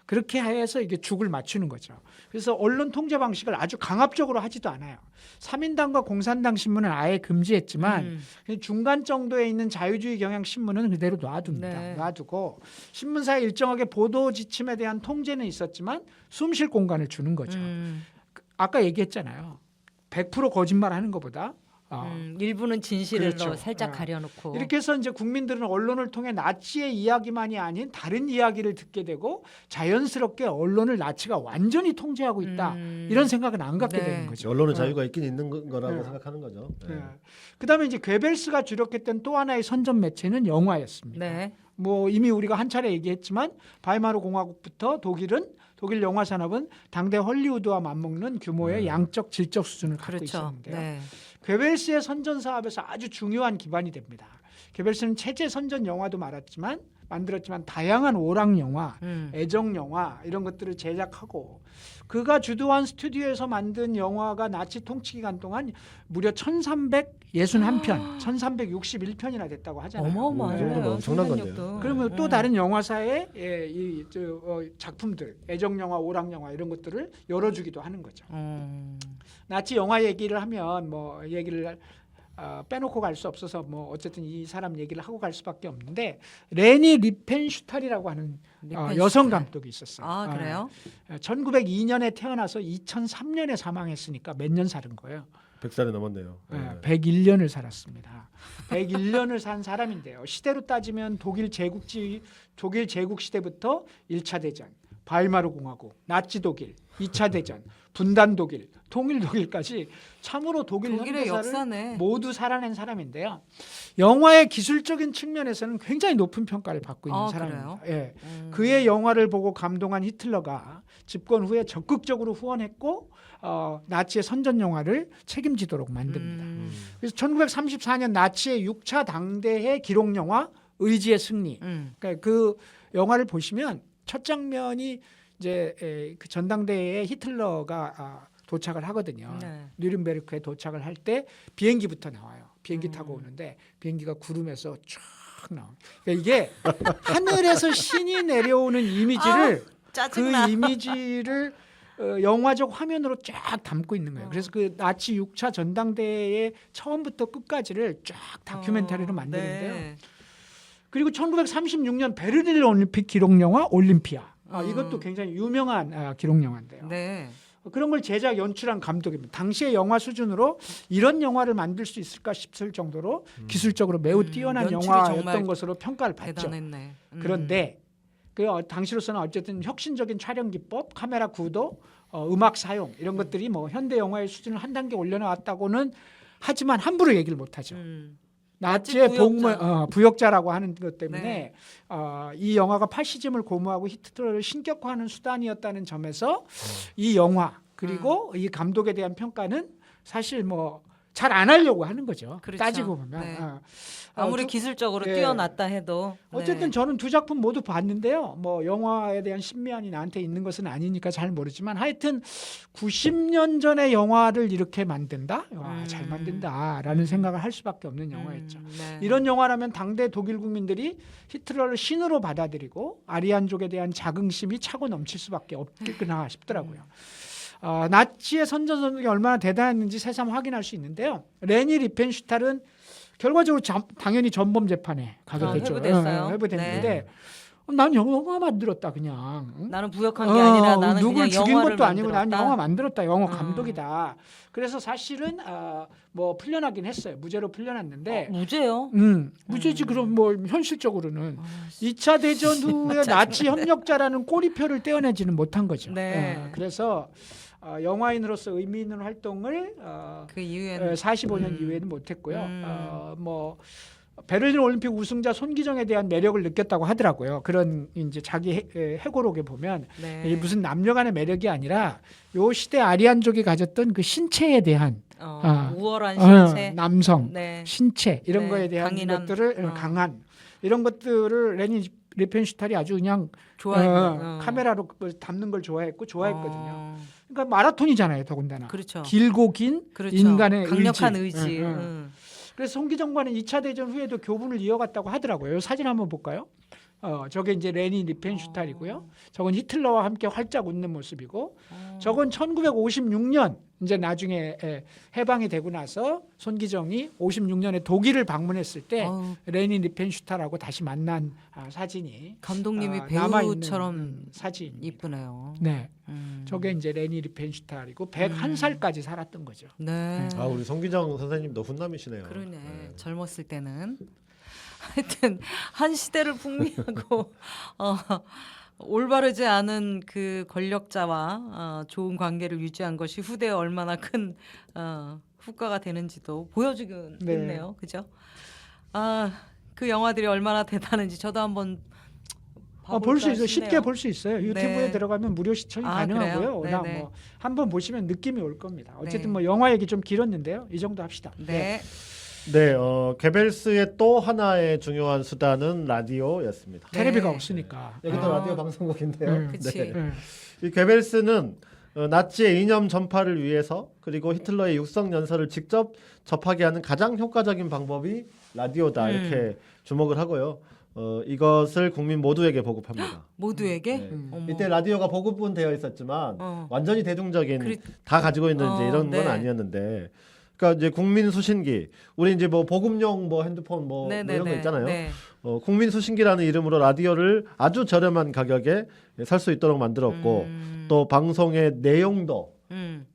그렇게 해서 이게 죽을 맞추는 거죠. 그래서 언론 통제 방식을 아주 강압적으로 하지도 않아요. 3인당과 공산당 신문은 아예 금지했지만 중간 정도에 있는 자유주의 경향 신문은 그대로 놔둡니다. 네. 놔두고 신문사에 일정하게 보도 지침에 대한 통제는 있었지만 숨쉴 공간을 주는 거죠. 아까 얘기했잖아요. 100% 거짓말하는 것보다 일부는 진실로 그렇죠. 살짝 가려놓고 이렇게 해서 이제 국민들은 언론을 통해 나치의 이야기만이 아닌 다른 이야기를 듣게 되고 자연스럽게 언론을 나치가 완전히 통제하고 있다 이런 생각은 안 갖게 네. 되는 거죠. 언론은 자유가 있긴 있는 거라고 네. 생각하는 거죠. 네. 네. 그다음에 이제 괴벨스가 주력했던 또 하나의 선전 매체는 영화였습니다. 네. 뭐 이미 우리가 한 차례 얘기했지만 바이마르 공화국부터 독일 영화 산업은 당대 헐리우드와 맞먹는 규모의 양적 질적 수준을 갖고 그렇죠. 있었는데요. 네. 괴벨스의 선전 사업에서 아주 중요한 기반이 됩니다. 괴벨스는 체제 선전 영화도 만들었지만 다양한 오락 영화, 애정 영화 이런 것들을 제작하고 그가 주도한 스튜디오에서 만든 영화가 나치 통치 기간 동안 무려 1361편, 1361편이나 됐다고 하잖아요. 그 정도면 어마어마해요. 엄청난 생산력도. 건데요. 그러면 또 다른 영화사의 작품들, 애정 영화, 오락 영화 이런 것들을 열어주기도 하는 거죠. 나치 영화 얘기를 하면 뭐 얘기를 빼놓고 갈 수 없어서 뭐 어쨌든 이 사람 얘기를 하고 갈 수밖에 없는데 레니 리펜슈탈이라고 하는 여성 감독이 있었어요. 아 그래요? 1902년에 태어나서 2003년에 사망했으니까 몇 년 사는 거예요. 100살이 넘었네요. 101년을 살았습니다. 101년을 산 사람인데요. 시대로 따지면 독일 제국 시대부터 1차 대전, 바이마르 공화국, 나치 독일, 2차 대전, 분단 독일, 통일 독일까지 참으로 독일의 독일의 현대사를 역사네. 모두 살아낸 사람인데요. 영화의 기술적인 측면에서는 굉장히 높은 평가를 받고 있는 사람입니다. 예. 그의 영화를 보고 감동한 히틀러가 집권 후에 적극적으로 후원했고 나치의 선전 영화를 책임지도록 만듭니다. 그래서 1934년 나치의 6차 당대의 기록 영화 의지의 승리. 그러니까 그 영화를 보시면 첫 장면이 이제 그 전당대회에 히틀러가 도착을 하거든요. 네. 뉘른베르크에 도착을 할 때 비행기부터 나와요. 비행기 타고 오는데 비행기가 구름에서 쫙 나와. 그러니까 이게 하늘에서 신이 내려오는 이미지를 짜증나. 그 이미지를 영화적 화면으로 쫙 담고 있는 거예요. 그래서 그 나치 6차 전당대회의 처음부터 끝까지를 쫙 다큐멘터리로 만드는데요. 네. 그리고 1936년 베르린 올림픽 기록 영화 올림피아. 이것도 굉장히 유명한 기록 영화인데요. 네. 그런 걸 제작 연출한 감독입니다. 당시의 영화 수준으로 이런 영화를 만들 수 있을까 싶을 정도로 기술적으로 매우 뛰어난 연출이 영화였던 정말 것으로 평가를 받죠. 대단했네. 그런데 그 당시로서는 어쨌든 혁신적인 촬영 기법, 카메라 구도, 음악 사용 이런 것들이 뭐 현대 영화의 수준을 한 단계 올려놨다고는 하지만 함부로 얘기를 못하죠. 나치의 부역자. 부역자라고 하는 것 때문에 네. 이 영화가 파시즘을 고무하고 히틀러를 신격화하는 수단이었다는 점에서 이 영화 그리고 이 감독에 대한 평가는 사실 뭐 잘 안 하려고 하는 거죠. 그렇죠. 따지고 보면 네. 아무리 기술적으로 예. 뛰어났다 해도 어쨌든 네. 저는 두 작품 모두 봤는데요. 뭐 영화에 대한 신미안이 나한테 있는 것은 아니니까 잘 모르지만 하여튼 90년 전의 영화를 이렇게 만든다? 와, 잘 만든다라는 생각을 할 수밖에 없는 영화였죠. 네. 이런 영화라면 당대 독일 국민들이 히틀러를 신으로 받아들이고 아리안족에 대한 자긍심이 차고 넘칠 수밖에 없겠구나 싶더라고요. 나치의 선전성격이 얼마나 대단했는지 새삼 확인할 수 있는데요. 레니 리펜슈탈은 결과적으로 당연히 전범 재판에 가게 됐죠. 회부됐어요. 회부됐는데 네. 난 영화 만들었다 그냥. 나는 부역한 게 아니라 나는 누굴 그냥 죽인 영화를 것도 아니고 난 만들었다. 영화 만들었다. 영화 감독이다. 그래서 사실은 뭐 풀려나긴 했어요. 무죄로 풀려났는데 무죄요? 무죄지. 그럼 뭐 현실적으로는 2차 대전 후에 나치 협력자라는 꼬리표를 떼어내지는 못한 거죠. 네. 그래서 영화인으로서 의미 있는 활동을 그 이후에는 45년 이후에는 못했고요. 뭐 베를린 올림픽 우승자 손기정에 대한 매력을 느꼈다고 하더라고요. 그런 이제 자기 회고록에 보면 네. 이 무슨 남녀간의 매력이 아니라 요 시대 아리안족이 가졌던 그 신체에 대한 우월한 신체, 남성, 네. 신체 이런 네, 거에 대한 강인한, 것들을 강한 이런 것들을 레니 리펜슈탈이 아주 그냥 좋아했는 카메라로 담는 걸 좋아했거든요. 그러니까 마라톤이잖아요, 더군다나. 그렇죠. 길고 긴 그렇죠. 인간의 강력한 의지. 그래서 송기정과는 2차 대전 후에도 교분을 이어갔다고 하더라고요. 이 사진 한번 볼까요? 저게 이제 레니 리펜슈탈이고요. 저건 히틀러와 함께 활짝 웃는 모습이고, 저건 1956년 이제 나중에 해방이 되고 나서 손기정이 56년에 독일을 방문했을 때 레니 리펜슈탈하고 다시 만난 사진이 감독님이 남아있는 배우처럼 사진 이쁘네요. 네, 저게 이제 레니 리펜슈탈이고 101살까지 살았던 거죠. 네. 우리 송기정 선생님도 훈남이시네요. 그러네. 젊었을 때는 하여튼 한 시대를 풍미하고 올바르지 않은 그 권력자와 좋은 관계를 유지한 것이 후대에 얼마나 큰 후과가 되는지도 보여주긴 네. 했네요. 그죠? 그 영화들이 얼마나 대단한지 저도 한번 볼 수 있어요. 싶네요. 쉽게 볼 수 있어요. 유튜브에 네. 들어가면 무료 시청이 가능하고요. 그래요? 워낙 뭐 한번 보시면 느낌이 올 겁니다. 어쨌든 네. 뭐 영화 얘기 좀 길었는데요. 이 정도 합시다. 네. 네, 게벨스의 또 하나의 중요한 수단은 라디오였습니다. 테레비가 네. 없으니까. 여기도 라디오 방송국인데요. 그치. 네. 이 게벨스는 나치의 이념 전파를 위해서 그리고 히틀러의 육성 연설을 직접 접하게 하는 가장 효과적인 방법이 라디오다 이렇게 주목을 하고요. 이것을 국민 모두에게 보급합니다. 모두에게? 네. 어머. 이때 라디오가 보급은 되어 있었지만 완전히 대중적인 그리- 다 가지고 있는 이제 이런 네. 건 아니었는데, 그러니까 이제 국민 수신기, 우리 이제 뭐 보급용 뭐 핸드폰 뭐 이런 거 있잖아요. 네. 국민 수신기라는 이름으로 라디오를 아주 저렴한 가격에 살 수 있도록 만들었고, 또 방송의 내용도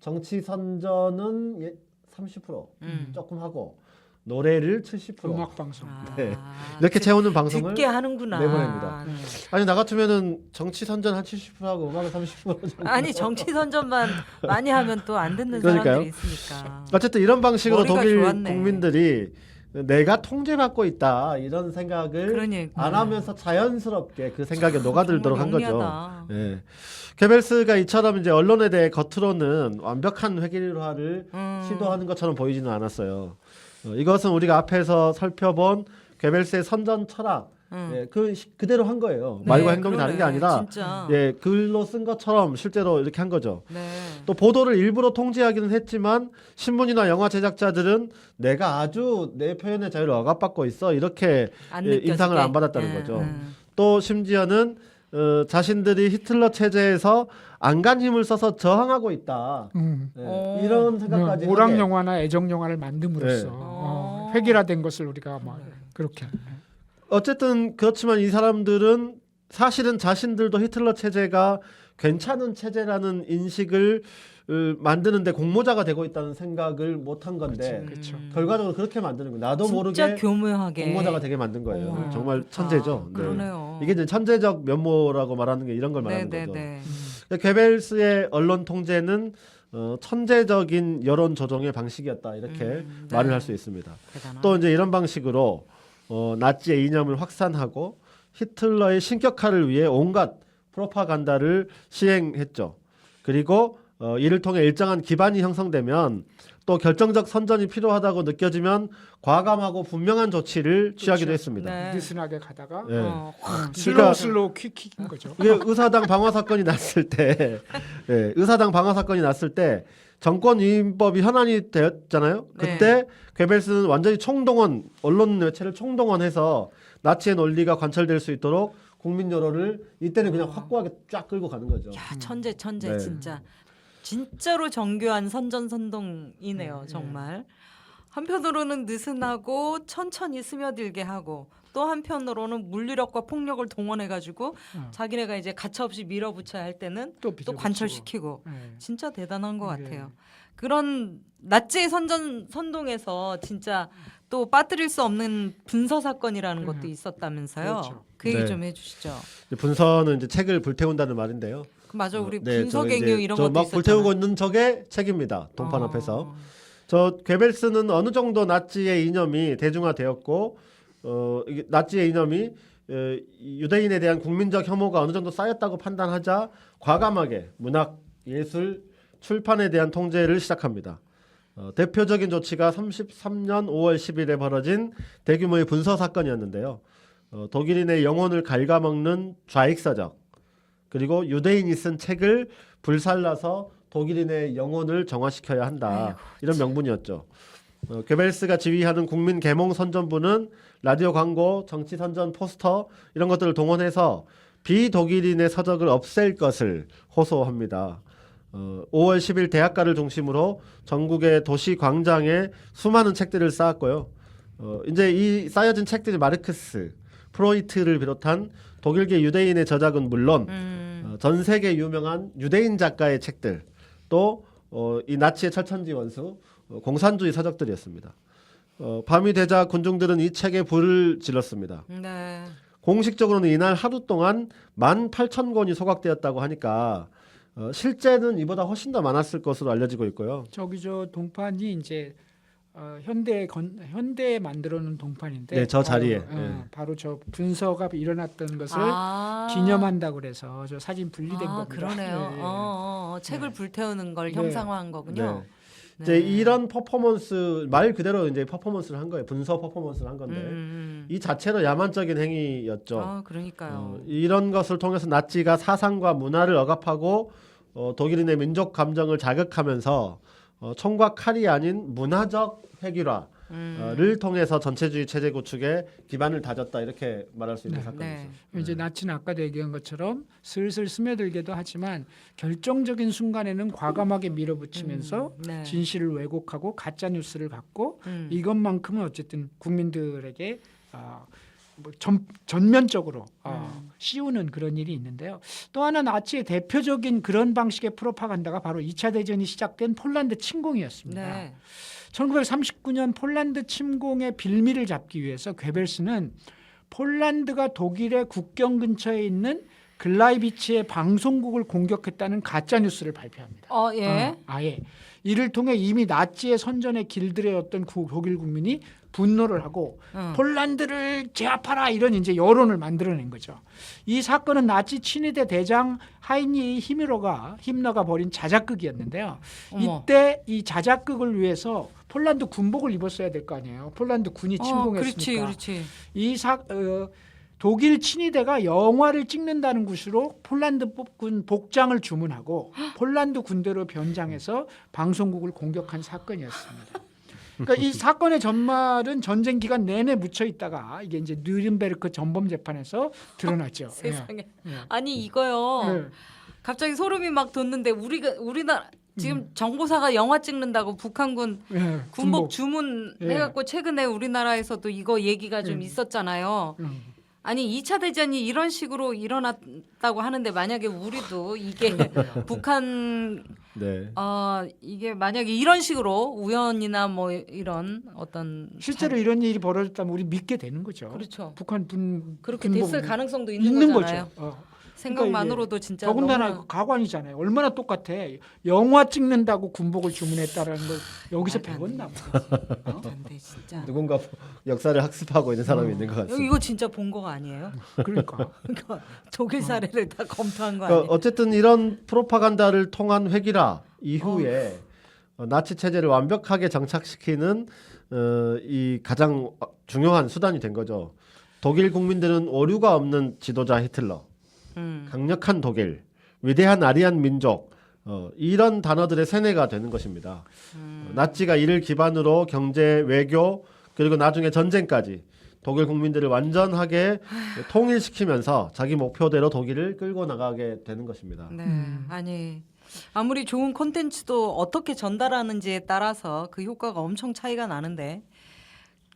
정치 선전은 30% 조금 하고 노래를 70% 음악 방송. 네. 이렇게 채우는 방송을 듣게 하는구나. 내보냅니다. 아니 나 같으면은 정치 선전 한 70%하고 음악을 30% 정도. 아니 정치 선전만 많이 하면 또 안 듣는 그러니까요. 사람들이 있으니까. 어쨌든 이런 방식으로 머리가 독일 좋았네. 국민들이 내가 통제받고 있다 이런 생각을 그러니까. 안 하면서 자연스럽게 그 생각에 녹아들도록 한 거죠. 영리하다. 예. 게벨스가 이처럼 이제 언론에 대해 겉으로는 완벽한 획일화를 시도하는 것처럼 보이지는 않았어요. 이것은 우리가 앞에서 살펴본 게벨스의 선전 철학, 그대로 한 거예요. 네, 말과 행동이 다른 게 그러네, 아니라 진짜. 글로 쓴 것처럼 실제로 이렇게 한 거죠. 네. 또 보도를 일부러 통제하기는 했지만 신문이나 영화 제작자들은 내가 아주 내 표현의 자유를 억압받고 있어 이렇게 안 인상을 느껴지게. 안 받았다는 거죠. 또 심지어는 자신들이 히틀러 체제에서 안간 힘을 써서 저항하고 있다. 이런 생각까지 오락 하게. 영화나 애정 영화를 만듦으로써 네. 획일화된 것을 우리가 뭐 그렇게. 어쨌든 그렇지만 이 사람들은 사실은 자신들도 히틀러 체제가 괜찮은 체제라는 인식을 만드는데 공모자가 되고 있다는 생각을 못한 건데 그렇죠. 결과적으로 그렇게 만드는 거예요. 나도 진짜 모르게 교묘하게 공모자가 되게 만든 거예요. 어머. 정말 아, 천재죠. 네. 그러네요. 이게 이제 천재적 면모라고 말하는 게 이런 걸 말하는 거죠. 네네네. 괴벨스의 언론 통제는 천재적인 여론 조정의 방식이었다 이렇게 네. 말을 할 수 있습니다. 대단하다. 또 이제 이런 방식으로 나치의 이념을 확산하고 히틀러의 신격화를 위해 온갖 프로파간다를 시행했죠. 그리고 이를 통해 일정한 기반이 형성되면 또 결정적 선전이 필요하다고 느껴지면 과감하고 분명한 조치를 취하기도 그렇죠. 했습니다. 네. 느슨하게 가다가 예. 확 그러니까- 슬로우 퀵인 거죠. 이게 의사당 방화 사건이 났을 때, 예, 의사당 방화 사건이 났을 때 정권 위임법이 현안이 되었잖아요. 그때 괴벨스는 완전히 총동원, 언론 매체를 총동원해서 나치의 논리가 관철될 수 있도록 국민 여론을 이때는 그냥 확고하게 쫙 끌고 가는 거죠. 야 천재 네. 진짜 진짜로 정교한 선전선동이네요 정말. 한편으로는 느슨하고 천천히 스며들게 하고 또 한편으로는 물리력과 폭력을 동원해가지고 자기네가 이제 가차없이 밀어붙여야 할 때는 또 빚어붙이고. 관철시키고 네. 진짜 대단한 것 네. 같아요. 그런 나치의 선동에서 진짜 또 빠뜨릴 수 없는 분서 사건이라는 것도 있었다면서요. 그렇죠. 그 얘기 네. 좀 해주시죠. 이제 분서는 이제 책을 불태운다는 말인데요. 맞아, 우리 네, 분서갱유 저 이제 이런 저 것도 막 있었잖아요. 불태우고 있는 적의 책입니다. 동판 앞에서. 저 괴벨스는 어느 정도 나치의 이념이 대중화되었고 이게 나치의 이념이 유대인에 대한 국민적 혐오가 어느 정도 쌓였다고 판단하자 과감하게 문학, 예술, 출판에 대한 통제를 시작합니다. 대표적인 조치가 33년 5월 10일에 벌어진 대규모의 분서 사건이었는데요. 독일인의 영혼을 갉아먹는 좌익서적 그리고 유대인이 쓴 책을 불살라서 독일인의 영혼을 정화시켜야 한다. 이런 명분이었죠. 괴벨스가 지휘하는 국민 계몽 선전부는 라디오 광고, 정치 선전 포스터 이런 것들을 동원해서 비독일인의 서적을 없앨 것을 호소합니다. 5월 10일 대학가를 중심으로 전국의 도시 광장에 수많은 책들을 쌓았고요. 이제 이 쌓여진 책들이 마르크스, 프로이트를 비롯한 독일계 유대인의 저작은 물론 전 세계 유명한 유대인 작가의 책들 또 이 나치의 철천지 원수 공산주의 서적들이었습니다. 밤이 되자 군중들은 이 책에 불을 질렀습니다. 네. 공식적으로는 이날 하루 동안 18,000권이 소각되었다고 하니까 실제는 이보다 훨씬 더 많았을 것으로 알려지고 있고요. 저기 저 동판이 이제 현대에 만들어 놓은 동판인데 네, 저 자리에. 바로, 네. 바로 저 분서가 일어났던 것을 아. 기념한다고 그래서 저 사진 분리된 겁니다. 그러네요. 예, 예. 책을 불태우는 걸 네. 형상화한 거군요. 네. 이제 이런 퍼포먼스 말 그대로 이제 퍼포먼스를 한 거예요. 분서 퍼포먼스를 한 건데 이 자체로 야만적인 행위였죠. 그러니까요. 이런 것을 통해서 나치가 사상과 문화를 억압하고 독일인의 민족 감정을 자극하면서 총과 칼이 아닌 문화적 획일화를 통해서 전체주의 체제 구축에 기반을 다졌다 이렇게 말할 수 있는 사건이죠. 이제 나치는 아까도 얘기한 것처럼 슬슬 스며들기도 하지만 결정적인 순간에는 과감하게 밀어붙이면서 네. 진실을 왜곡하고 가짜 뉴스를 갖고 음. 이것만큼은 어쨌든 국민들에게 전면적으로 씌우는 그런 일이 있는데요. 또 하나 나치의 대표적인 그런 방식의 프로파간다가 바로 2차 대전이 시작된 폴란드 침공이었습니다. 네. 1939년 폴란드 침공의 빌미를 잡기 위해서 괴벨스는 폴란드가 독일의 국경 근처에 있는 글라이비치의 방송국을 공격했다는 가짜 뉴스를 발표합니다. 예. 아예 이를 통해 이미 나치의 선전에 길들여졌던 독일 국민이 분노를 하고 폴란드를 제압하라 이런 이제 여론을 만들어낸 거죠. 이 사건은 나치 친위대 대장 하이니 힘러가 벌인 자작극이었는데요. 어머. 이때 이 자작극을 위해서 폴란드 군복을 입었어야 될 거 아니에요. 폴란드 군이 침공했으니까. 그렇지. 독일 친위대가 영화를 찍는다는 구실로 폴란드 군 복장을 주문하고 폴란드 군대로 변장해서 방송국을 공격한 사건이었습니다. 그러니까 이 사건의 전말은 전쟁 기간 내내 묻혀 있다가 이게 이제 뉴른베르크 전범 재판에서 드러났죠. 세상에. 예. 아니 이거요. 예. 갑자기 소름이 막 돋는데 우리나라 지금 정보사가 영화 찍는다고 북한군 예, 군복 주문해갖고 최근에 우리나라에서도 이거 얘기가 좀 예. 있었잖아요. 아니 2차 대전이 이런 식으로 일어났다고 하는데 만약에 우리도 이게 북한 네. 이게 만약에 이런 식으로 우연이나 뭐 이런 어떤 실제로 이런 일이 벌어졌다면 우리 믿게 되는 거죠. 그렇죠. 북한 그렇게 군복 됐을 가능성도 있는 거잖아요. 거죠. 생각만으로도 진짜 더군다나 너무 가관이잖아요. 얼마나 똑같아. 영화 찍는다고 군복을 주문했다라는 걸 여기서 말도 안 배웠나 말도 안 돼, 진짜. 누군가 역사를 학습하고 있는 사람이 있는 것 같습니다. 이거 진짜 본 거 아니에요? 그러니까. 그러니까 독일 사례를 다 검토한 거 아니에요? 어쨌든 이런 프로파간다를 통한 회기라 이후에 나치 체제를 완벽하게 정착시키는 이 가장 중요한 수단이 된 거죠. 독일 국민들은 오류가 없는 지도자 히틀러, 강력한 독일, 위대한 아리안 민족 이런 단어들의 세뇌가 되는 것입니다. 나치가 이를 기반으로 경제, 외교 그리고 나중에 전쟁까지 독일 국민들을 완전하게 통일시키면서 자기 목표대로 독일을 끌고 나가게 되는 것입니다. 네, 아니 아무리 좋은 콘텐츠도 어떻게 전달하는지에 따라서 그 효과가 엄청 차이가 나는데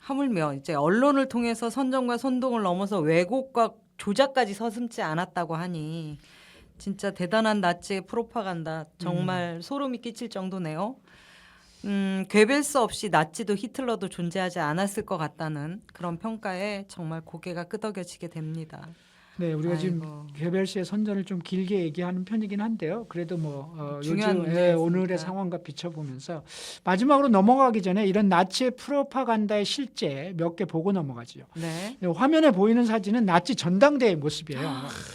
하물며 이제 언론을 통해서 선전과 선동을 넘어서 왜곡과 조작까지 서슴지 않았다고 하니 진짜 대단한 나치의 프로파간다 정말 소름이 끼칠 정도네요. 괴벨스 없이 나치도 히틀러도 존재하지 않았을 것 같다는 그런 평가에 정말 고개가 끄덕여지게 됩니다. 네, 우리가 지금 아이고. 괴벨스의 선전을 좀 길게 얘기하는 편이긴 한데요. 그래도 뭐 중요한 요즘 문제였으니까. 오늘의 상황과 비춰보면서 마지막으로 넘어가기 전에 이런 나치의 프로파간다의 실제 몇 개 보고 넘어가지요. 네. 화면에 보이는 사진은 나치 전당대의 모습이에요.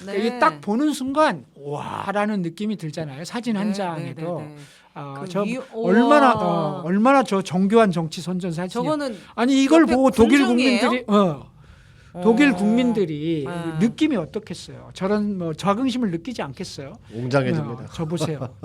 네. 이게 딱 보는 순간 와라는 느낌이 들잖아요. 사진 한 장에도. 그 저 위- 얼마나 저 정교한 정치 선전 사진이에요. 저거는 아니 이걸 옆에 보고 독일 군중이에요? 국민들이 독일 국민들이 아. 느낌이 어떻겠어요? 저런 뭐 자긍심을 느끼지 않겠어요? 웅장해집니다. 저 보세요.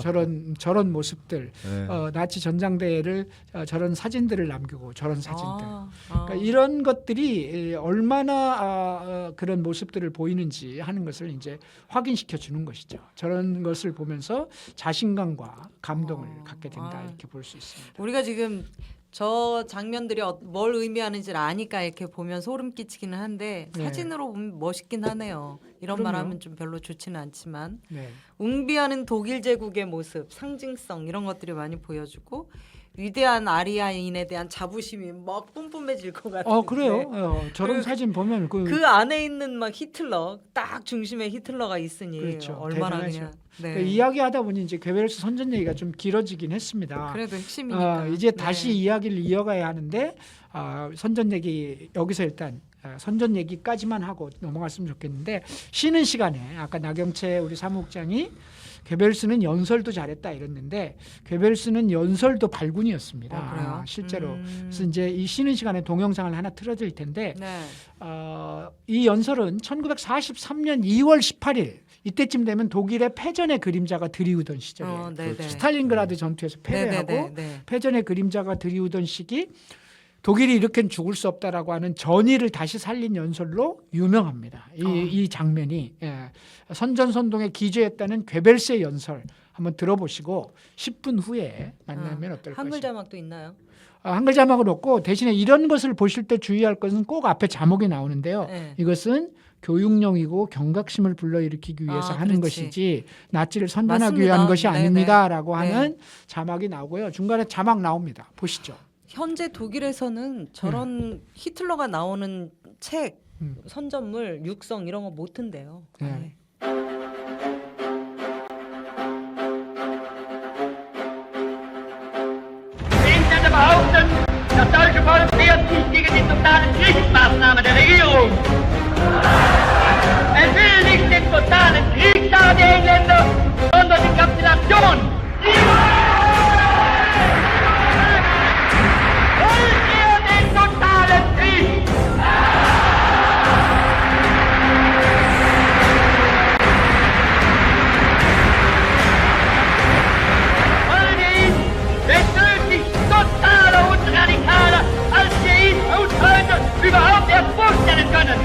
저런 모습들. 네. 나치 전당대회를 저런 사진들을 남기고 저런 사진들. 아. 그러니까 이런 것들이 얼마나 그런 모습들을 보이는지 하는 것을 이제 확인시켜 주는 것이죠. 저런 것을 보면서 자신감과 감동을 갖게 된다 이렇게 볼 수 있습니다. 우리가 지금 저 장면들이 뭘 의미하는지를 아니까 이렇게 보면 소름 끼치기는 한데 네. 사진으로 보면 멋있긴 하네요. 이런 그럼요. 말하면 좀 별로 좋지는 않지만 네. 웅비하는 독일 제국의 모습, 상징성 이런 것들이 많이 보여주고 위대한 아리아인에 대한 자부심이 막 뿜뿜해질 것 같은데. 그래요. 저런 그- 사진 보면 그 안에 있는 막 히틀러, 딱 중심에 히틀러가 있으니 그렇죠. 얼마나 대단하죠. 그냥. 네. 그러니까 이야기하다 보니 이제 괴벨스 선전 얘기가 좀 길어지긴 했습니다. 그래도 핵심이니까. 이제 네. 다시 이야기를 이어가야 하는데 선전 얘기 여기서 일단 선전 얘기까지만 하고 넘어갔으면 좋겠는데 쉬는 시간에 아까 나경채 우리 사무국장이 괴벨스는 연설도 잘했다 이랬는데 괴벨스는 연설도 발군이었습니다. 그래요? 실제로. 그래서 이제 이 쉬는 시간에 동영상을 하나 틀어드릴 텐데 네. 이 연설은 1943년 2월 18일 이때쯤 되면 독일의 패전의 그림자가 드리우던 시절이에요. 네네. 스탈린그라드 전투에서 패배하고 네네네. 패전의 그림자가 드리우던 시기 독일이 이렇게는 죽을 수 없다라고 하는 전의를 다시 살린 연설로 유명합니다. 이 장면이 선전선동의 기저였다는 괴벨스의 연설 한번 들어보시고 10분 후에 만나면 어떨 한글 것인가. 자막도 있나요? 한글 자막은 없고 대신에 이런 것을 보실 때 주의할 것은 꼭 앞에 자막이 나오는데요. 네. 이것은 교육용이고 경각심을 불러일으키기 위해서 하는 그렇지. 것이지 나치를 선전하기 맞습니다. 위한 것이 네네. 아닙니다라고 네. 하는 자막이 나오고요. 중간에 자막 나옵니다. 보시죠. 현재 독일에서는 저런 히틀러가 나오는 책, 선전물, 육성 이런 거 못 튼대요. 네. Ich werde behaupten, das deutsche Volk wehrt sich gegen die totalen Kriegsmaßnahmen der Regierung. Es will nicht den totalen Kriegsschau der Engländer, sondern die Kapitulation. Wollt ihr den totalen Krieg? Wollen wir ihn, wenn nötig, totaler und radikaler, als wir ihn uns heute überhaupt erst vorstellen können.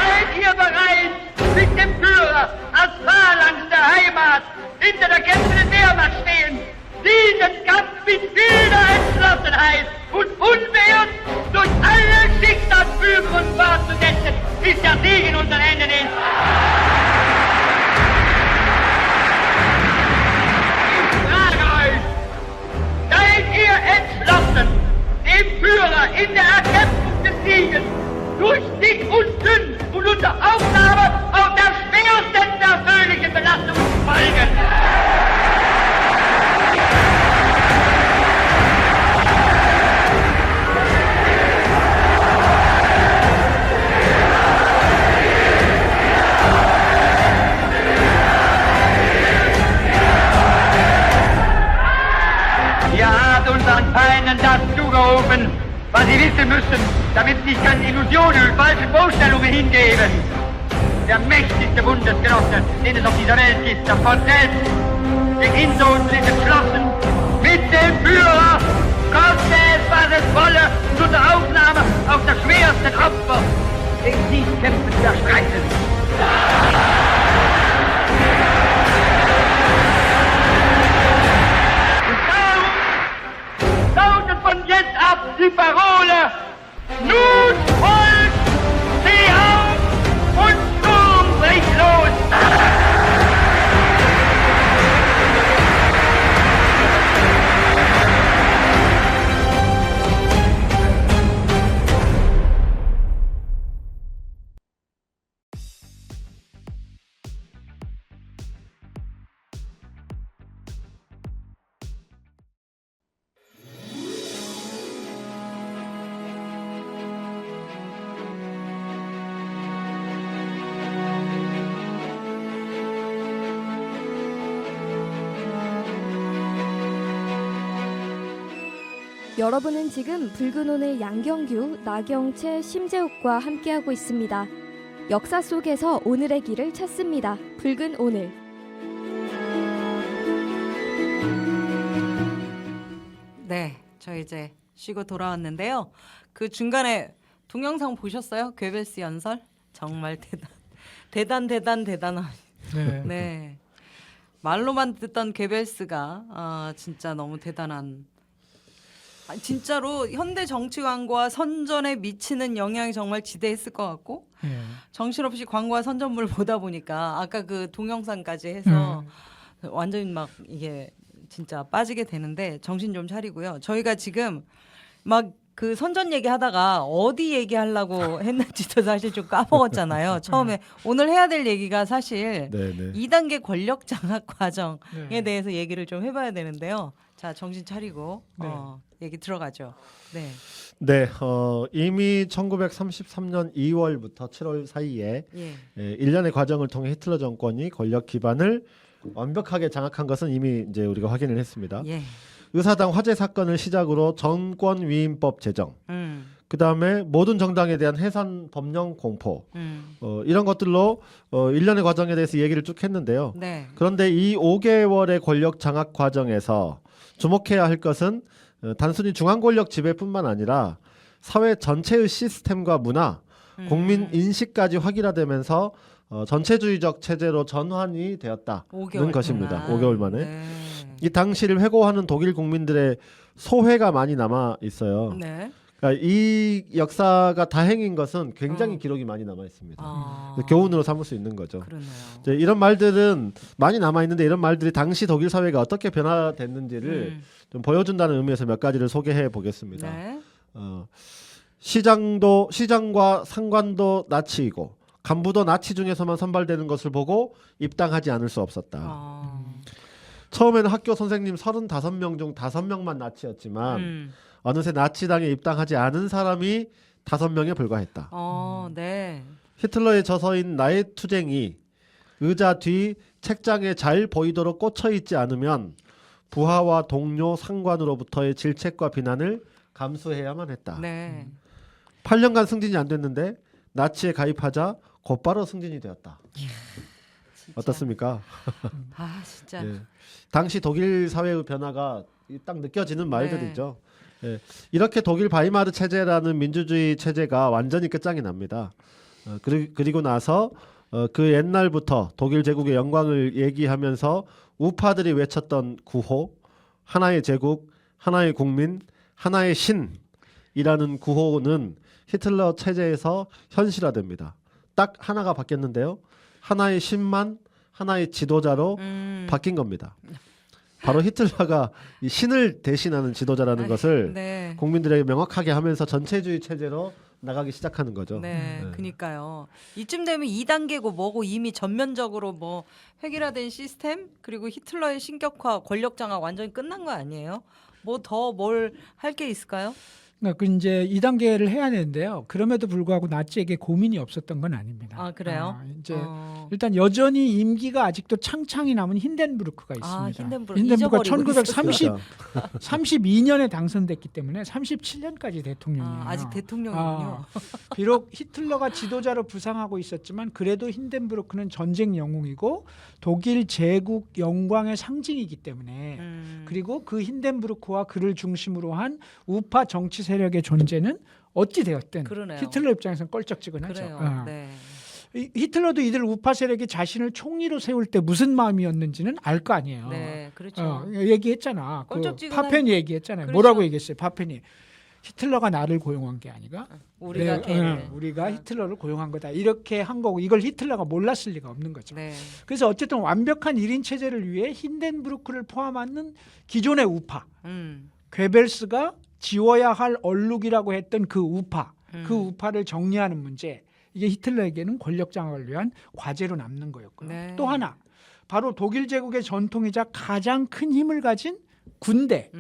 Seid ihr bereit, mit dem Führer als Phalanx der Heimat hinter der kämpfenden Wehrmacht stehen, diesen Kampf mit wilder Entschlossenheit und unbeirrt durch alle Schicksale bis der Sieg in unseren Händen ist. Ich frage euch, seid ihr entschlossen, dem Führer in der Erkämpfung des Sieges durch dick und dünn und unter Aufnahme auf der schwersten persönlichen Belastung zu folgen? Ihr habt unseren Feinden das zugerufen, was sie wissen müssen, damit sie sich an Illusionen und falschen Vorstellungen hingeben. Der mächtigste Bundesgenosse, den es auf dieser Welt gibt, das Volk selbst, steht hinter uns und ist entschlossen, mit dem Führer, koste es, was es wolle, und unter Aufnahme auf das schwerste Opfer, den Siegkämpfen zu erstreiten. Lautet von jetzt ab die Parole: Nun, Volk, steh auf und Sturm bricht los! 여러분은 지금 붉은 오늘 양경규, 나경채, 심재욱과 함께하고 있습니다. 역사 속에서 오늘의 길을 찾습니다. 붉은 오늘. 네, 저 이제 쉬고 돌아왔는데요. 그 중간에 동영상 보셨어요? 괴벨스 연설? 정말 대단한. 네. 네, 말로만 듣던 괴벨스가 진짜 너무 대단한. 진짜로 현대 정치관과 선전에 미치는 영향이 정말 지대했을 것 같고 네. 정신없이 광고와 선전물을 보다 보니까 아까 그 동영상까지 해서 완전히 막 이게 진짜 빠지게 되는데 정신 좀 차리고요. 저희가 지금 막 그 선전 얘기하다가 어디 얘기하려고 했는지도 사실 좀 까먹었잖아요. 처음에 오늘 해야 될 얘기가 사실 네네. 2단계 권력 장악 과정에 네. 대해서 얘기를 좀 해봐야 되는데요. 자, 정신 차리고 네. 얘기 들어가죠. 네. 네, 이미 1933년 2월부터 7월 사이에 예. 1년의 과정을 통해 히틀러 정권이 권력 기반을 완벽하게 장악한 것은 이미 이제 우리가 확인을 했습니다. 예. 의사당 화재 사건을 시작으로 정권위임법 제정, 그 다음에 모든 정당에 대한 해산 법령 공포, 이런 것들로 1년의 과정에 대해서 얘기를 쭉 했는데요. 네. 그런데 이 5개월의 권력 장악 과정에서 주목해야 할 것은 단순히 중앙 권력 지배뿐만 아니라 사회 전체의 시스템과 문화, 국민 인식까지 확일화되면서 전체주의적 체제로 전환이 되었다는 5개월 것입니다. 동안. 5개월 만에. 네. 이 당시를 회고하는 독일 국민들의 소회가 많이 남아 있어요. 네. 그러니까 이 역사가 다행인 것은 굉장히 기록이 많이 남아 있습니다. 교훈으로 삼을 수 있는 거죠. 그러네요. 이제 이런 말들은 많이 남아 있는데 이런 말들이 당시 독일 사회가 어떻게 변화됐는지를 좀 보여준다는 의미에서 몇 가지를 소개해 보겠습니다. 네. 시장과 상관도 나치이고 간부도 나치 중에서만 선발되는 것을 보고 입당하지 않을 수 없었다. 처음에는 학교 선생님 35명 중 5명만 나치였지만 어느새 나치당에 입당하지 않은 사람이 5명에 불과했다. 네. 히틀러의 저서인 나의 투쟁이 의자 뒤 책장에 잘 보이도록 꽂혀 있지 않으면 부하와 동료 상관으로부터의 질책과 비난을 감수해야만 했다. 네. 8년간 승진이 안 됐는데 나치에 가입하자 곧바로 승진이 되었다. 진짜. 어떻습니까? 진짜. 예. 당시 독일 사회의 변화가 딱 느껴지는 말들이죠. 예. 이렇게 독일 바이마르 체제라는 민주주의 체제가 완전히 끝장이 납니다. 그리고 나서 그 옛날부터 독일 제국의 영광을 얘기하면서 우파들이 외쳤던 구호, 하나의 제국, 하나의 국민, 하나의 신이라는 구호는 히틀러 체제에서 현실화됩니다. 딱 하나가 바뀌었는데요. 하나의 신만 하나의 지도자로 바뀐 겁니다. 바로 히틀러가 이 신을 대신하는 지도자라는 것을 네. 국민들에게 명확하게 하면서 전체주의 체제로 나가기 시작하는 거죠. 네, 그니까요. 이쯤 되면 2단계고 뭐고 이미 전면적으로 뭐 획일화된 시스템 그리고 히틀러의 신격화, 권력 장악 완전히 끝난 거 아니에요? 뭐 더 뭘 할 게 있을까요? 그러니까 그 이제 2단계를 해야 되는데요. 그럼에도 불구하고 나치에게 고민이 없었던 건 아닙니다. 아, 그래요? 이제 어. 일단 여전히 임기가 아직도 창창히 남은 힌덴부르크가 있습니다. 힌덴부르크 힌덴부르크가 잊어버리고 1932년에 당선됐기 때문에 37년까지 대통령이에요. 아직 대통령이군요. 비록 히틀러가 지도자로 부상하고 있었지만 그래도 힌덴부르크는 전쟁 영웅이고 독일 제국 영광의 상징이기 때문에 그리고 그 힌덴부르크와 그를 중심으로 한 우파 정치 세력의 존재는 어찌 되었든 그러네요. 히틀러 입장에서는 껄쩍지근하죠. 그래요. 네. 히틀러도 이들 우파 세력이 자신을 총리로 세울 때 무슨 마음이었는지는 알 거 아니에요. 네, 그렇죠. 얘기했잖아. 그 껄쩍지근한- 파펜이 얘기했잖아요. 그렇죠. 뭐라고 얘기했어요? 파펜이 히틀러가 나를 고용한 게 아니라 우리가 걔를. 우리가 히틀러를 고용한 거다. 이렇게 한 거고 이걸 히틀러가 몰랐을 리가 없는 거죠. 네. 그래서 어쨌든 완벽한 1인 체제를 위해 힌덴부르크를 포함하는 기존의 우파, 괴벨스가 지워야 할 얼룩이라고 했던 그 우파, 그 우파를 정리하는 문제, 이게 히틀러에게는 권력 장악을 위한 과제로 남는 거였고요. 네. 또 하나, 바로 독일 제국의 전통이자 가장 큰 힘을 가진 군대.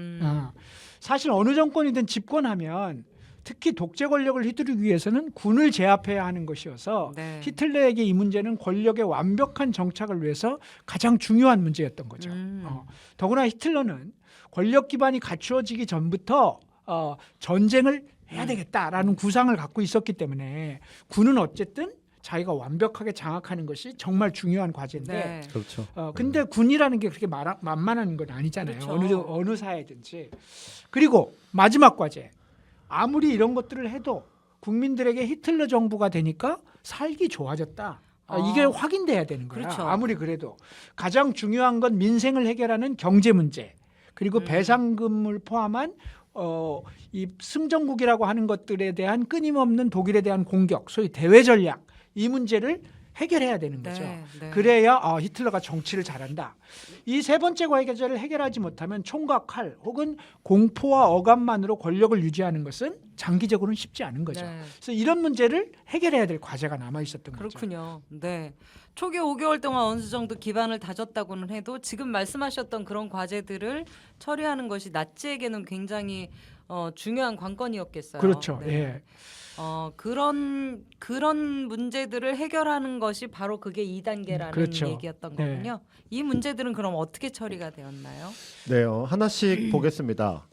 사실 어느 정권이든 집권하면 특히 독재 권력을 휘두르기 위해서는 군을 제압해야 하는 것이어서 네. 히틀러에게 이 문제는 권력의 완벽한 정착을 위해서 가장 중요한 문제였던 거죠. 더구나 히틀러는 권력 기반이 갖추어지기 전부터 전쟁을 해야 되겠다라는 구상을 갖고 있었기 때문에 군은 어쨌든 자기가 완벽하게 장악하는 것이 정말 중요한 과제인데 네. 그렇죠. 근데 군이라는 게 그렇게 만만한 건 아니잖아요. 그렇죠. 어느 사회든지. 그리고 마지막 과제. 아무리 이런 것들을 해도 국민들에게 히틀러 정부가 되니까 살기 좋아졌다. 이게 확인돼야 되는 거야. 그렇죠. 아무리 그래도 가장 중요한 건 민생을 해결하는 경제 문제. 그리고 배상금을 포함한 이 승전국이라고 하는 것들에 대한 끊임없는 독일에 대한 공격, 소위 대외 전략, 이 문제를 해결해야 되는 거죠. 네. 그래야 히틀러가 정치를 잘한다. 이 세 번째 과제를 해결하지 못하면 총과 칼 혹은 공포와 억압만으로 권력을 유지하는 것은 장기적으로는 쉽지 않은 거죠. 네. 그래서 이런 문제를 해결해야 될 과제가 남아 있었던 거죠. 그렇군요. 네. 초기 5개월 동안 어느 정도 기반을 다졌다고는 해도 지금 말씀하셨던 그런 과제들을 처리하는 것이 나치에게는 굉장히 중요한 관건이었겠어요. 그렇죠. 네. 예. 그런 문제들을 해결하는 것이 바로 그게 2단계라는 그렇죠. 얘기였던 네. 거군요. 이 문제들은 그럼 어떻게 처리가 되었나요? 네, 하나씩 보겠습니다.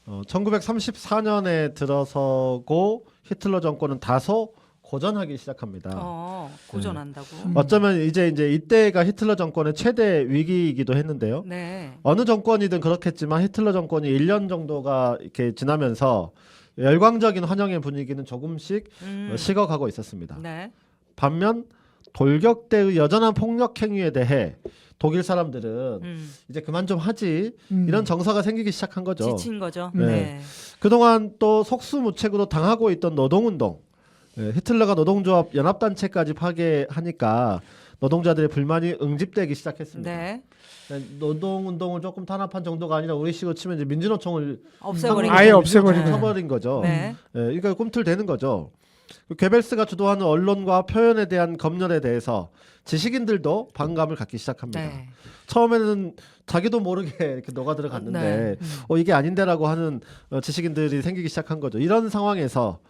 1934년에 들어서고 히틀러 정권은 다소 고전하기 시작합니다. 고전한다고. 어쩌면 이제 이때가 히틀러 정권의 최대 위기이기도 했는데요. 네. 어느 정권이든 그렇겠지만 히틀러 정권이 1년 정도가 이렇게 지나면서 열광적인 환영의 분위기는 조금씩 식어가고 있었습니다. 네. 반면 돌격대의 여전한 폭력 행위에 대해 독일 사람들은 이제 그만 좀 하지 이런 정서가 생기기 시작한 거죠. 지친 거죠. 네. 네. 그동안 또 속수무책으로 당하고 있던 노동운동, 히틀러가 노동조합 연합단체까지 파괴하니까 노동자들의 불만이 응집되기 시작했습니다. 네. 노동운동을 조금 탄압한 정도가 아니라 우리식으로 치면 이제 민주노총을 없애버린 아예 거죠. 없애버린 거죠. 쳐버린 거죠. 네. 그러니까 꿈틀대는 거죠. 괴벨스가 주도하는 언론과 표현에 대한 검열에 대해서 지식인들도 반감을 갖기 시작합니다. 네. 처음에는 자기도 모르게 이렇게 녹아 들어갔는데 네. 이게 아닌데라고 하는 지식인들이 생기기 시작한 거죠. 이런 상황에서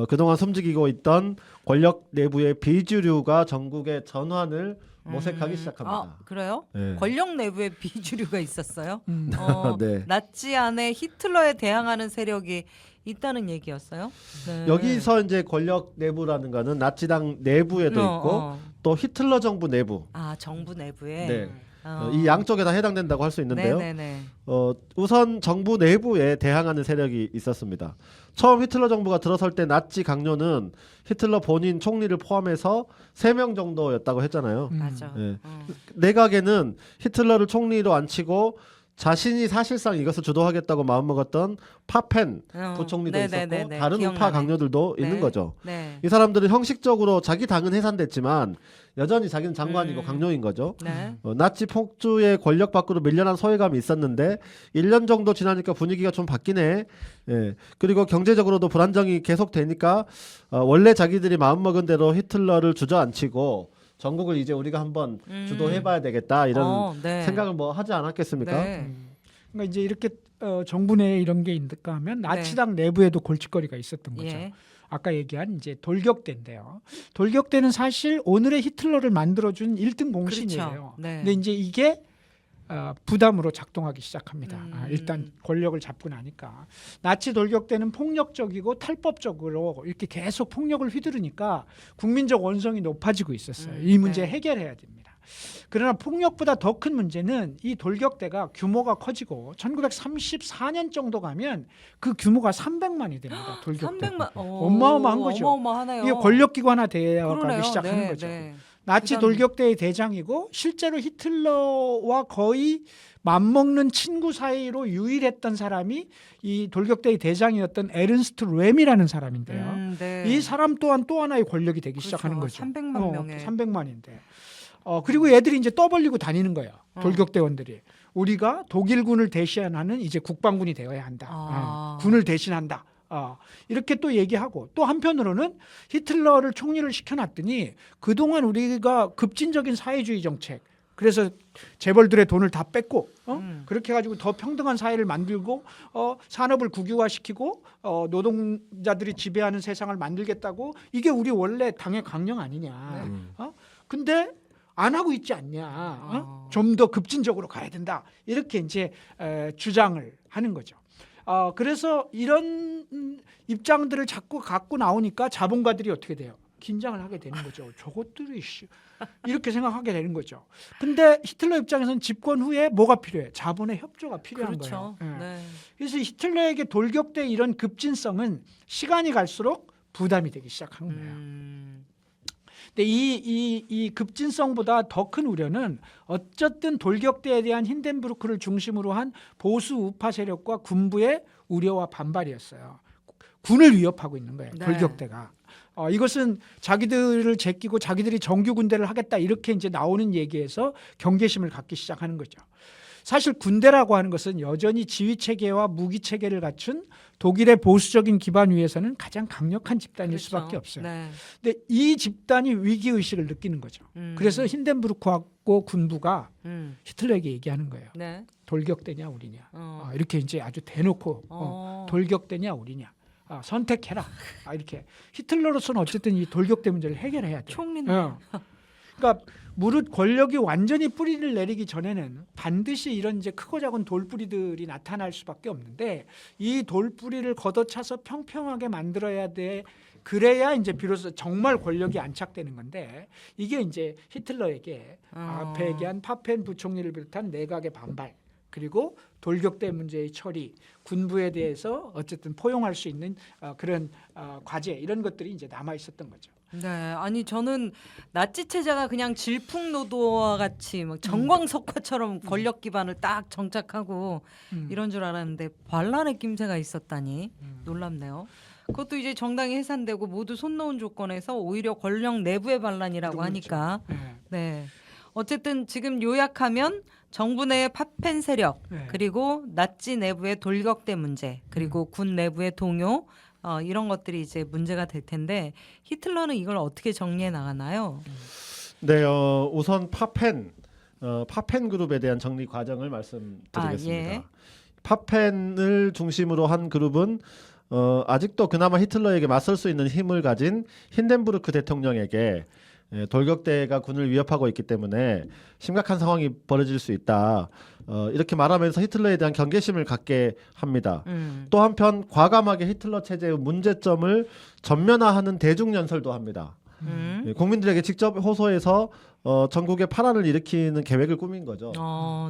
그동안 숨죽이고 있던 권력 내부의 비주류가 전국의 전환을 모색하기 시작합니다. 그래요? 네. 권력 내부에 비주류가 있었어요? 네. 나치 안에 히틀러에 대항하는 세력이 있다는 얘기였어요? 네. 여기서 이제 권력 내부라는 거는 나치당 내부에도 있고 또 히틀러 정부 내부. 정부 내부에. 네. 이 양쪽에 다 해당된다고 할 수 있는데요. 네네네. 우선 정부 내부에 대항하는 세력이 있었습니다. 처음 히틀러 정부가 들어설 때 나치 강요는 히틀러 본인 총리를 포함해서 3명 정도였다고 했잖아요. 맞아. 네. 내각에는 히틀러를 총리로 앉히고 자신이 사실상 이것을 주도하겠다고 마음먹었던 파펜 부총리도 있었고 네네네네. 다른 우파 기억나네. 강요들도 네. 있는 거죠. 네. 이 사람들은 형식적으로 자기 당은 해산됐지만 여전히 자기는 장관이고 강요인 거죠. 네. 나치 폭주의 권력 밖으로 밀려난 소외감이 있었는데 1년 정도 지나니까 분위기가 좀 바뀌네. 예. 그리고 경제적으로도 불안정이 계속되니까 원래 자기들이 마음먹은 대로 히틀러를 주저앉히고 전국을 이제 우리가 한번 주도해봐야 되겠다 이런 네. 생각을 뭐 하지 않았겠습니까? 네. 그러니까 이제 이렇게 정부 내에 이런 게 있는가 하면 나치당 내부에도 골칫거리가 있었던 거죠. 예. 아까 얘기한 이제 돌격대인데요. 돌격대는 사실 오늘의 히틀러를 만들어준 1등 공신이에요. 그렇죠. 네. 근데 이제 이게 부담으로 작동하기 시작합니다. 일단 음. 권력을 잡고 나니까 나치 돌격대는 폭력적이고 탈법적으로 이렇게 계속 폭력을 휘두르니까 국민적 원성이 높아지고 있었어요. 이 문제 네. 해결해야 됩니다. 그러나 폭력보다 더 큰 문제는 이 돌격대가 규모가 커지고 1934년 정도 가면 그 규모가 300만이 됩니다. 돌격대. 300만. 어마어마한 거죠. 어마어마하네요. 이게 권력기관화 되어 그러네요. 가기 시작하는 네, 거죠. 네. 나치 부담- 돌격대의 대장이고 실제로 히틀러와 거의 맞먹는 친구 사이로 유일했던 사람이 이 돌격대의 대장이었던 에른스트 렘이라는 사람인데요. 네. 이 사람 또한 또 하나의 권력이 되기 그렇죠. 시작하는 거죠. 300만 명의. 300만인데. 그리고 애들이 이제 떠벌리고 다니는 거예요. 돌격대원들이. 우리가 독일군을 대신하는 이제 국방군이 되어야 한다. 아. 군을 대신한다. 이렇게 또 얘기하고 또 한편으로는 히틀러를 총리를 시켜놨더니 그동안 우리가 급진적인 사회주의 정책 그래서 재벌들의 돈을 다 뺏고 그렇게 해가지고 더 평등한 사회를 만들고 산업을 국유화시키고 노동자들이 지배하는 세상을 만들겠다고 이게 우리 원래 당의 강령 아니냐. 근데 안 하고 있지 않냐. 좀 더 급진적으로 가야 된다. 이렇게 이제 주장을 하는 거죠. 그래서 이런 입장들을 자꾸 갖고 나오니까 자본가들이 어떻게 돼요? 긴장을 하게 되는 거죠. 저것들이 이렇게 생각하게 되는 거죠. 근데 히틀러 입장에서는 집권 후에 뭐가 필요해? 자본의 협조가 필요한 그렇죠. 거예요. 예. 네. 그래서 히틀러에게 돌격대 이런 급진성은 시간이 갈수록 부담이 되기 시작한 거예요. 근데 이 급진성보다 더 큰 우려는 어쨌든 돌격대에 대한 힌덴부르크를 중심으로 한 보수 우파 세력과 군부의 우려와 반발이었어요. 군을 위협하고 있는 거예요. 네. 돌격대가. 이것은 자기들을 제끼고 자기들이 정규 군대를 하겠다 이렇게 이제 나오는 얘기에서 경계심을 갖기 시작하는 거죠. 사실 군대라고 하는 것은 여전히 지휘 체계와 무기 체계를 갖춘 독일의 보수적인 기반 위에서는 가장 강력한 집단일 그렇죠. 수밖에 없어요. 네. 근데 이 집단이 위기 의식을 느끼는 거죠. 그래서 힌덴부르크하고 군부가 히틀러에게 얘기하는 거예요. 네. 돌격대냐 우리냐. 이렇게 이제 아주 대놓고 돌격대냐 우리냐. 선택해라. 이렇게 히틀러로서는 어쨌든 이 돌격대 문제를 해결해야 돼요. 총리는 그러니까 무릇 권력이 완전히 뿌리를 내리기 전에는 반드시 이런 이제 크고 작은 돌뿌리들이 나타날 수밖에 없는데 이 돌뿌리를 걷어차서 평평하게 만들어야 돼. 그래야 이제 비로소 정말 권력이 안착되는 건데 이게 이제 히틀러에게 앞에 얘기한 파펜 부총리를 비롯한 내각의 반발 그리고 돌격대 문제의 처리, 군부에 대해서 어쨌든 포용할 수 있는 그런 과제 이런 것들이 이제 남아 있었던 거죠. 네, 아니 저는 나치 체제가 그냥 질풍노도와 같이 막 정광석화처럼 권력 기반을 딱 정착하고 이런 줄 알았는데 반란의 낌새가 있었다니 놀랍네요. 그것도 이제 정당이 해산되고 모두 손 놓은 조건에서 오히려 권력 내부의 반란이라고 하니까 네. 어쨌든 지금 요약하면 정부 내의 파펜 세력 그리고 나치 내부의 돌격대 문제 그리고 군 내부의 동요 이런 것들이 이제 문제가 될 텐데 히틀러는 이걸 어떻게 정리해 나가나요? 네, 우선 파펜 그룹에 대한 정리 과정을 말씀드리겠습니다. 예. 파펜을 중심으로 한 그룹은 아직도 그나마 히틀러에게 맞설 수 있는 힘을 가진 힌덴부르크 대통령에게 돌격대가 군을 위협하고 있기 때문에 심각한 상황이 벌어질 수 있다. 이렇게 말하면서 히틀러에 대한 경계심을 갖게 합니다. 또 한편 과감하게 히틀러 체제의 문제점을 전면화하는 대중연설도 합니다. 국민들에게 직접 호소해서 전국에 파란을 일으키는 계획을 꾸민 거죠.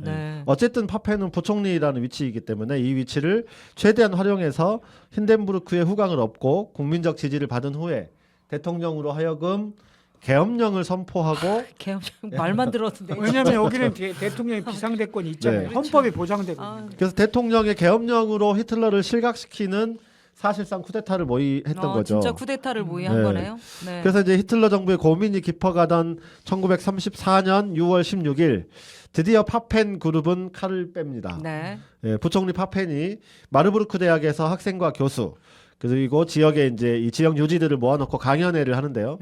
네. 어쨌든 파펜은 부총리라는 위치이기 때문에 이 위치를 최대한 활용해서 힌덴부르크의 후광을 얻고 국민적 지지를 받은 후에 대통령으로 하여금 계엄령을 선포하고 개엄 말만 들어도 내. 왜냐하면 여기는 대통령의 비상대권이 있잖아요. 네. 헌법이 보장되고 아, 있는. 그래서 대통령의 계엄령으로 히틀러를 실각시키는 사실상 쿠데타를 모의했던 거죠. 진짜 쿠데타를 모의한 네. 거네요. 네. 그래서 이제 히틀러 정부의 고민이 깊어가던 1934년 6월 16일 드디어 파펜 그룹은 칼을 뺍니다. 네. 예, 부총리 파펜이 마르부르크 대학에서 학생과 교수 그리고 지역에 이제 이 지역 유지들을 모아놓고 강연회를 하는데요.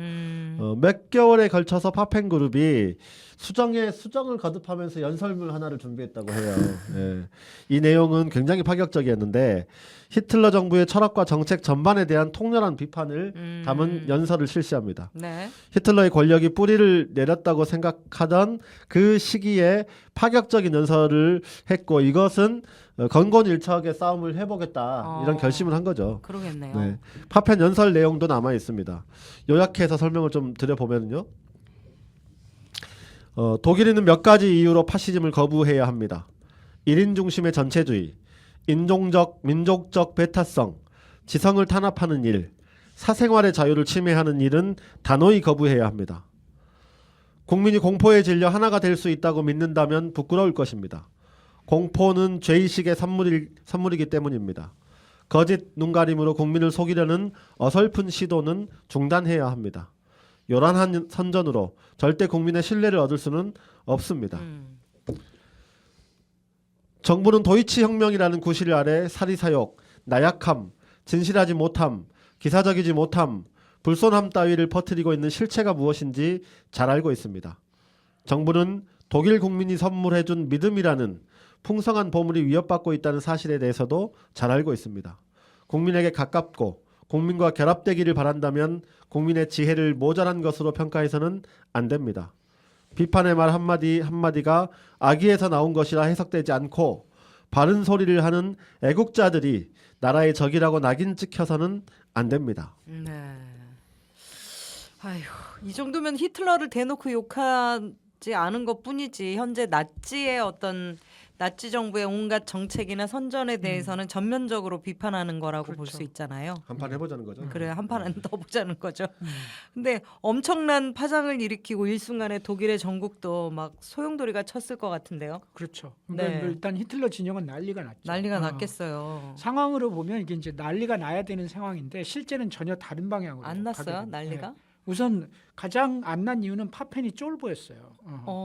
몇 개월에 걸쳐서 파펜 그룹이 수정에 수정을 거듭하면서 연설문 하나를 준비했다고 해요. 예. 이 내용은 굉장히 파격적이었는데 히틀러 정부의 철학과 정책 전반에 대한 통렬한 비판을 담은 연설을 실시합니다. 네. 히틀러의 권력이 뿌리를 내렸다고 생각하던 그 시기에 파격적인 연설을 했고 이것은 건곤일척의 싸움을 해보겠다 이런 결심을 한 거죠. 그러겠네요. 네. 파펜 연설 내용도 남아 있습니다. 요약해서 설명을 좀 드려보면요. 독일인은 몇 가지 이유로 파시즘을 거부해야 합니다. 1인 중심의 전체주의, 인종적, 민족적 배타성, 지성을 탄압하는 일, 사생활의 자유를 침해하는 일은 단호히 거부해야 합니다. 국민이 공포에 질려 하나가 될 수 있다고 믿는다면 부끄러울 것입니다. 공포는 죄의식의 산물이기 때문입니다. 거짓 눈가림으로 국민을 속이려는 어설픈 시도는 중단해야 합니다. 요란한 선전으로 절대 국민의 신뢰를 얻을 수는 없습니다. 정부는 도이치 혁명이라는 구실 아래 사리사욕, 나약함, 진실하지 못함, 기사적이지 못함, 불손함 따위를 퍼뜨리고 있는 실체가 무엇인지 잘 알고 있습니다. 정부는 독일 국민이 선물해준 믿음이라는 풍성한 보물이 위협받고 있다는 사실에 대해서도 잘 알고 있습니다. 국민에게 가깝고 국민과 결합되기를 바란다면 국민의 지혜를 모자란 것으로 평가해서는 안 됩니다. 비판의 말 한마디 한마디가 악의에서 나온 것이라 해석되지 않고 바른 소리를 하는 애국자들이 나라의 적이라고 낙인 찍혀서는 안 됩니다. 네. 아휴, 이 정도면 히틀러를 대놓고 욕하지 않은 것뿐이지 현재 나치의 어떤 나치 정부의 온갖 정책이나 선전에 대해서는 전면적으로 비판하는 거라고 볼 그렇죠. 수 있잖아요. 한판 해보자는 거죠. 그래 한 판은 더 보자는 거죠. 근데 엄청난 파장을 일으키고 일순간에 독일의 전국도 막 소용돌이가 쳤을 것 같은데요. 그렇죠. 그러니까 네. 일단 히틀러 진영은 난리가 났죠. 난리가 났겠어요. 상황으로 보면 이게 이제 난리가 나야 되는 상황인데 실제는 전혀 다른 방향으로 안 가게 났어요 됩니다. 난리가? 네. 우선 가장 안 난 이유는 파펜이 쫄보였어요.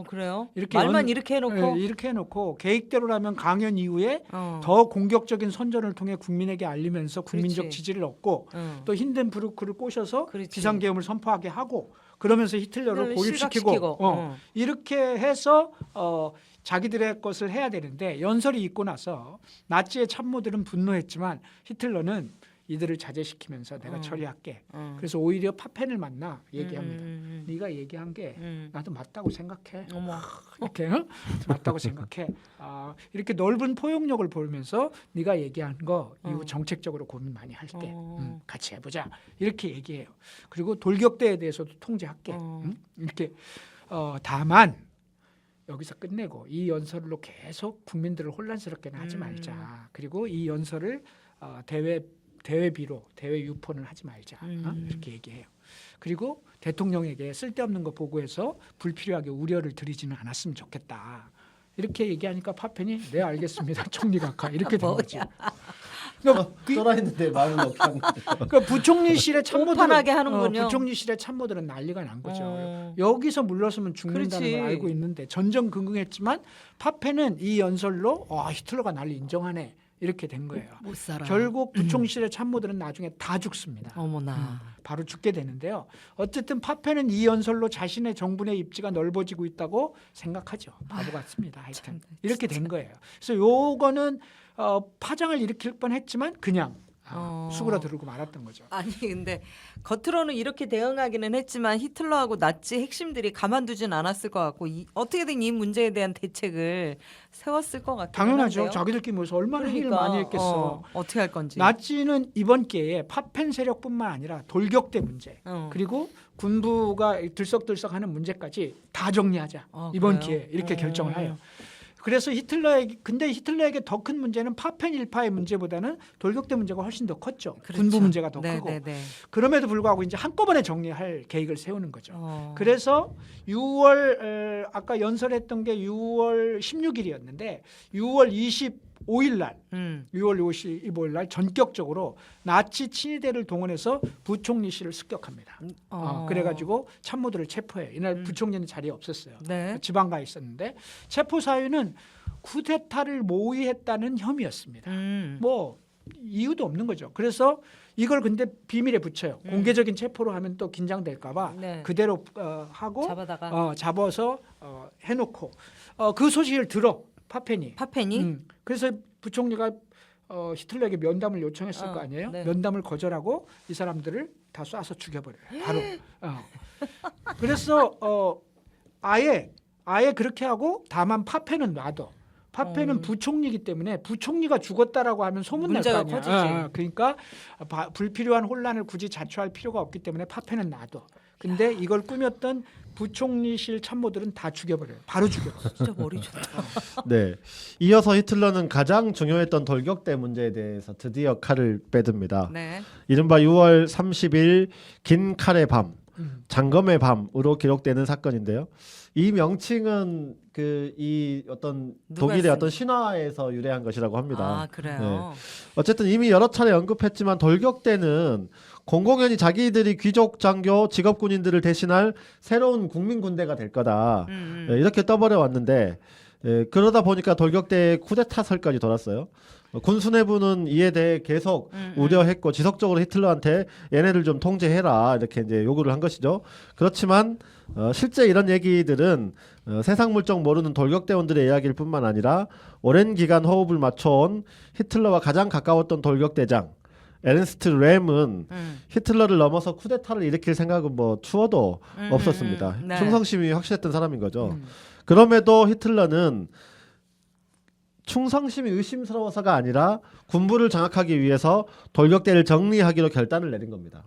그래요? 이렇게 말만 이렇게 해놓고 이렇게 해놓고 계획대로라면 강연 이후에 어. 더 공격적인 선전을 통해 국민에게 알리면서 국민적 그렇지. 지지를 얻고 또 힌덴부르크를 꼬셔서 그렇지. 비상계엄을 선포하게 하고 그러면서 히틀러를 고립시키고 실각시키고. 이렇게 해서 자기들의 것을 해야 되는데 연설이 있고 나서 나치의 참모들은 분노했지만 히틀러는 이들을 자제시키면서 내가 처리할게. 그래서 오히려 파펜을 만나 얘기합니다. 네가 얘기한 게 나도 맞다고 생각해. 어머. 이렇게 맞다고 생각해. 이렇게 넓은 포용력을 보이면서 네가 얘기한 거 이후 정책적으로 고민 많이 할게. 같이 해보자. 이렇게 얘기해요. 그리고 돌격대에 대해서도 통제할게. 이렇게 대만 여기서 끝내고 이 연설로 계속 국민들을 혼란스럽게는 하지 말자. 그리고 이 연설을 대외비로 대외 유포는 하지 말자. 이렇게 얘기해요. 그리고 대통령에게 쓸데없는 거 보고해서 불필요하게 우려를 드리지는 않았으면 좋겠다. 이렇게 얘기하니까 파펜이 네 알겠습니다. 총리 각하 이렇게 된 거지. 그러니까 쫄아 했는데 말을 넣게 한 거죠. 그러니까 부총리실의 참모들은 오판하게 하는군요. 부총리실의 참모들은 난리가 난 거죠. 여기서 물러서면 죽는다는 그렇지. 걸 알고 있는데 전전긍긍했지만 파펜은 이 연설로 히틀러가 날 인정하네. 이렇게 된 거예요. 못 살아. 결국 부총실의 참모들은 나중에 다 죽습니다. 어머나. 바로 죽게 되는데요. 어쨌든 파펜은 이 연설로 자신의 정부 내 입지가 넓어지고 있다고 생각하죠. 바보 같습니다. 하여튼 이렇게 된 거예요. 그래서 요거는 파장을 일으킬 뻔했지만 그냥 수그러들고 말았던 거죠. 아니 근데 겉으로는 이렇게 대응하기는 했지만 히틀러하고 나치 핵심들이 가만두진 않았을 것 같고 어떻게든 이 문제에 대한 대책을 세웠을 것 같아요. 당연하죠. 자기들끼리 모여서 얼마나 회의를 많이 했겠어. 어떻게 할 건지. 나치는 이번 기회에 파펜 세력뿐만 아니라 돌격대 문제 그리고 군부가 들썩들썩하는 문제까지 다 정리하자. 이번 그래요? 기회에 이렇게 결정을 해요. 그래서 근데 히틀러에게 더 큰 문제는 파펜 일파의 문제보다는 돌격대 문제가 훨씬 더 컸죠. 그렇죠. 군부 문제가 더 네, 크고. 네, 네. 그럼에도 불구하고 이제 한꺼번에 정리할 계획을 세우는 거죠. 어. 그래서 6월 아까 연설했던 게 6월 16일이었는데 6월 25일 날 6월 25일 날 전격적으로 나치 친위대를 동원해서 부총리실을 습격합니다. 그래가지고 참모들을 체포해요. 이날 부총리는 자리에 없었어요. 네. 지방가에 있었는데 체포 사유는 쿠데타를 모의했다는 혐의였습니다. 뭐 이유도 없는 거죠. 그래서 이걸 근데 비밀에 붙여요. 공개적인 체포로 하면 또 긴장될까봐 네. 그대로 하고 잡아다가 잡아서 해놓고 그 소식을 들어 파펜이. 파펜이 그래서 부총리가 히틀러에게 면담을 요청했을 거 아니에요. 네. 면담을 거절하고 이 사람들을 다 쏴서 죽여버려요. 바로. 그래서 아예 그렇게 하고 다만 파펜은 놔둬. 파펜은 부총리이기 때문에 부총리가 죽었다라고 하면 소문날 거 문제가 아니야. 커지지. 그러니까 불필요한 혼란을 굳이 자초할 필요가 없기 때문에 파펜은 놔둬. 근데 이걸 꾸몄던 부총리실 참모들은 다 죽여버려요. 바로 죽여버려요. 진짜 머리 좋다. 네. 이어서 히틀러는 가장 중요했던 돌격대 문제에 대해서 드디어 칼을 빼듭니다. 네. 이른바 6월 30일 긴 칼의 밤, 장검의 밤으로 기록되는 사건인데요. 이 명칭은 이 어떤 누가 독일의 했습니까? 어떤 신화에서 유래한 것이라고 합니다. 아 그래요. 어쨌든 이미 여러 차례 언급했지만 돌격대는 공공연히 자기들이 귀족, 장교, 직업 군인들을 대신할 새로운 국민 군대가 될 거다. 이렇게 떠벌여 왔는데 그러다 보니까 돌격대의 쿠데타 설까지 돌았어요. 군 수뇌부는 이에 대해 계속 우려했고 지속적으로 히틀러한테 얘네들 좀 통제해라 이렇게 이제 요구를 한 것이죠. 그렇지만 실제 이런 얘기들은 세상 물정 모르는 돌격대원들의 이야기일 뿐만 아니라 오랜 기간 호흡을 맞춰온 히틀러와 가장 가까웠던 돌격대장 에른스트 램은 히틀러를 넘어서 쿠데타를 일으킬 생각은 뭐 추워도 없었습니다. 네. 충성심이 확실했던 사람인 거죠. 그럼에도 히틀러는 충성심이 의심스러워서가 아니라 군부를 장악하기 위해서 돌격대를 정리하기로 결단을 내린 겁니다.